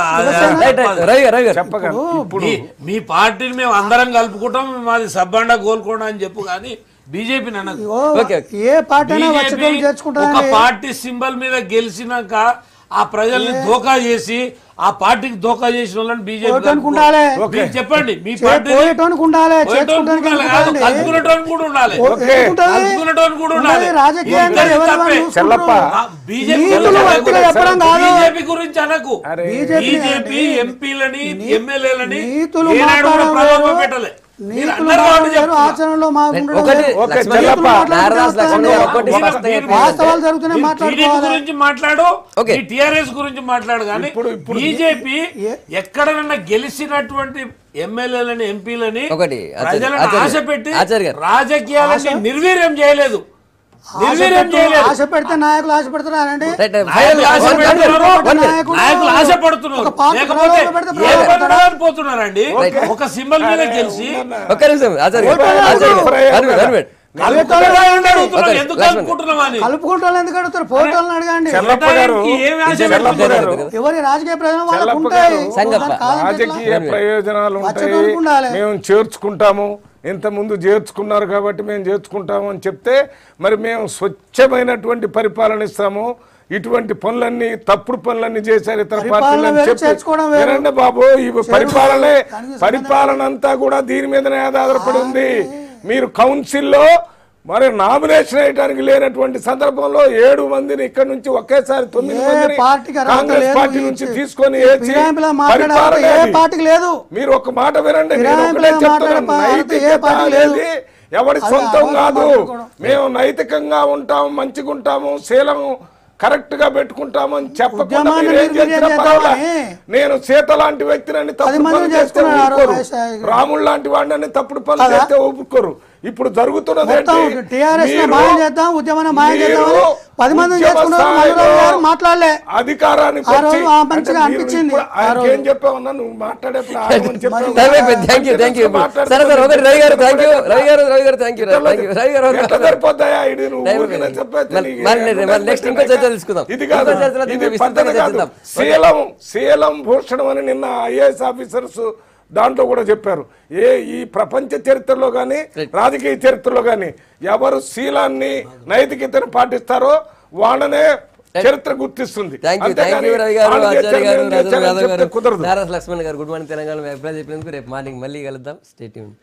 Right, right. రవి గారు చెప్పగలను ఇప్పుడు మీ పార్టీని మేము అందరం కలుపుకుంటాం, మాది సబ్బండ గోల్కొండ అని చెప్పు, కానీ బీజేపీ నన్నది. ఓకే, ఏ పార్టీ అయినా వచ్చి బీజేపీ చేర్చుకుంటా ఒక పార్టీ సింబల్ మీద గెలిచినాక ఆ ప్రజల్ని ధోకా చేసి ఆ పార్టీకి ధోకా చేసిన వాళ్ళని బీజేపీ ఉండాలి. మీరు చెప్పండి, మీ పార్టీ పోయేటోనికి ఉండాలి, చేర్చుకోవడానికి కాదు, కలుపుకునేటోనికి కూడా ఉండాలి, కలుపుకునేటోనికి కూడా ఉండాలి. రాజకీయంగా ఎవరెవరు చెల్లప్ప బీజేపీ గురించి అనకు. బీజేపీ ఎంపీలని ఎమ్మెల్యేలని ఏనాడు కూడా ప్రలోభ పెట్టలే. మీరు అందరూ వాళ్ళు చెప్తున్నారు. ఆచరణలో ఒకటి లక్ష్మణ్ నారదాస్ లక్ష్మణ్ గారు ఒకటి స్పష్టంగా వాస్తవాలు జరుగుతున్నాయి, టీడీపీ గురించి మాట్లాడు, టిఆర్ఎస్ గురించి మాట్లాడు, కానీ బీజేపీ ఎక్కడైనా గెలిచినటువంటి ఎమ్మెల్యేలని ఎంపీలని ఒకటి ప్రజలను ఆశ పెట్టి ఆచార్య గారు రాజకీయాలని నిర్వీర్యం చేయలేదు, నిర్వీర్యం చేయలేదు. ఆశ పెడితే నాయకులు ఆశ పెడుతున్నారండి. రైట్, నాయకులు ఆశ పెడుతున్నారు, నాయకుడు నాయకులు ఆశ పడుతున్నారు, లేకపోతే ఏ పని పోతున్నారండి. ఒక సింబల్ మీద గెలిచి ఒక్క నిమిషం ఆచార్య గారు, ఆచార్య గారు అన్వేట్. ఎందుకు అనుకుంటున్నామని కలుపుకుంటారు, ఎందుకు అడుగుతారు? ఫోటోలను అడగండి. చెల్లప్ప గారు ఎవరి రాజకీయ ప్రయోజనం వాళ్ళకు ఉంటాయి. సంగప్ప. రాజకీయ ప్రయోజనాలు ఉంటాయి, మేము చేర్చుకుంటాము, ఇంతకుముందు చేర్చుకున్నారు కాబట్టి మేము చేర్చుకుంటాము అని చెప్తే మరి మేము స్వచ్ఛమైనటువంటి పరిపాలన ఇస్తాము. ఇటువంటి పనులన్నీ తప్పుడు పనులన్నీ చేశారు ఇతర పార్టీలు వినండి బాబు. ఈ పరిపాలన అంతా కూడా దీని మీదనే ఆధారపడి ఉంది. మీరు కౌన్సిల్లో మరి నామినేషన్ వేయడానికి లేనటువంటి సందర్భంలో 7 మందిని ఇక్కడ నుంచి ఒకేసారి 9 మందిని కాంగ్రెస్ పార్టీ నుంచి తీసుకొని లేదు. మీరు ఒక మాట వినండి, నైతికత అనేది ఎవరి సొంతం కాదు. మేము నైతికంగా ఉంటాము, మంచిగా ఉంటాము, శీలం కరెక్ట్ గా పెట్టుకుంటామని చెప్పకుండా నేను సీత లాంటి వ్యక్తిని తప్పుడు పనులు చేస్తే ఊరుకోరు, రాముడు లాంటి వాడిని తప్పుడు పనులు చేస్తే ఊరుకోరు. ఇప్పుడు జరుగుతున్నది మాట్లాడలే అధికారానికి ఏం చెప్పావన్నా నువ్వు మాట్లాడేప్పుడు ఎట్లా సరిపోతాయా ఇది నువ్వు ఇది కాదు. ఇది పద్ధతి కాదు. శీలం భూషణం అని నిన్న ఐఏఎస్ ఆఫీసర్స్ దాంట్లో కూడా చెప్పారు. ఈ ప్రపంచ చరిత్రలో కానీ రాజకీయ చరిత్రలో కానీ ఎవరు శీలాన్ని నైతికతను పాటిస్తారో వాళ్ళనే చరిత్ర గుర్తిస్తుంది. కుదరదు. లక్ష్మణ్ గారు గుడ్ మార్నింగ్ తెలంగాణ అభిప్రాయం చెప్పినందుకు రేపు మార్నింగ్ మళ్ళీ కలుద్దాం. Stay tuned.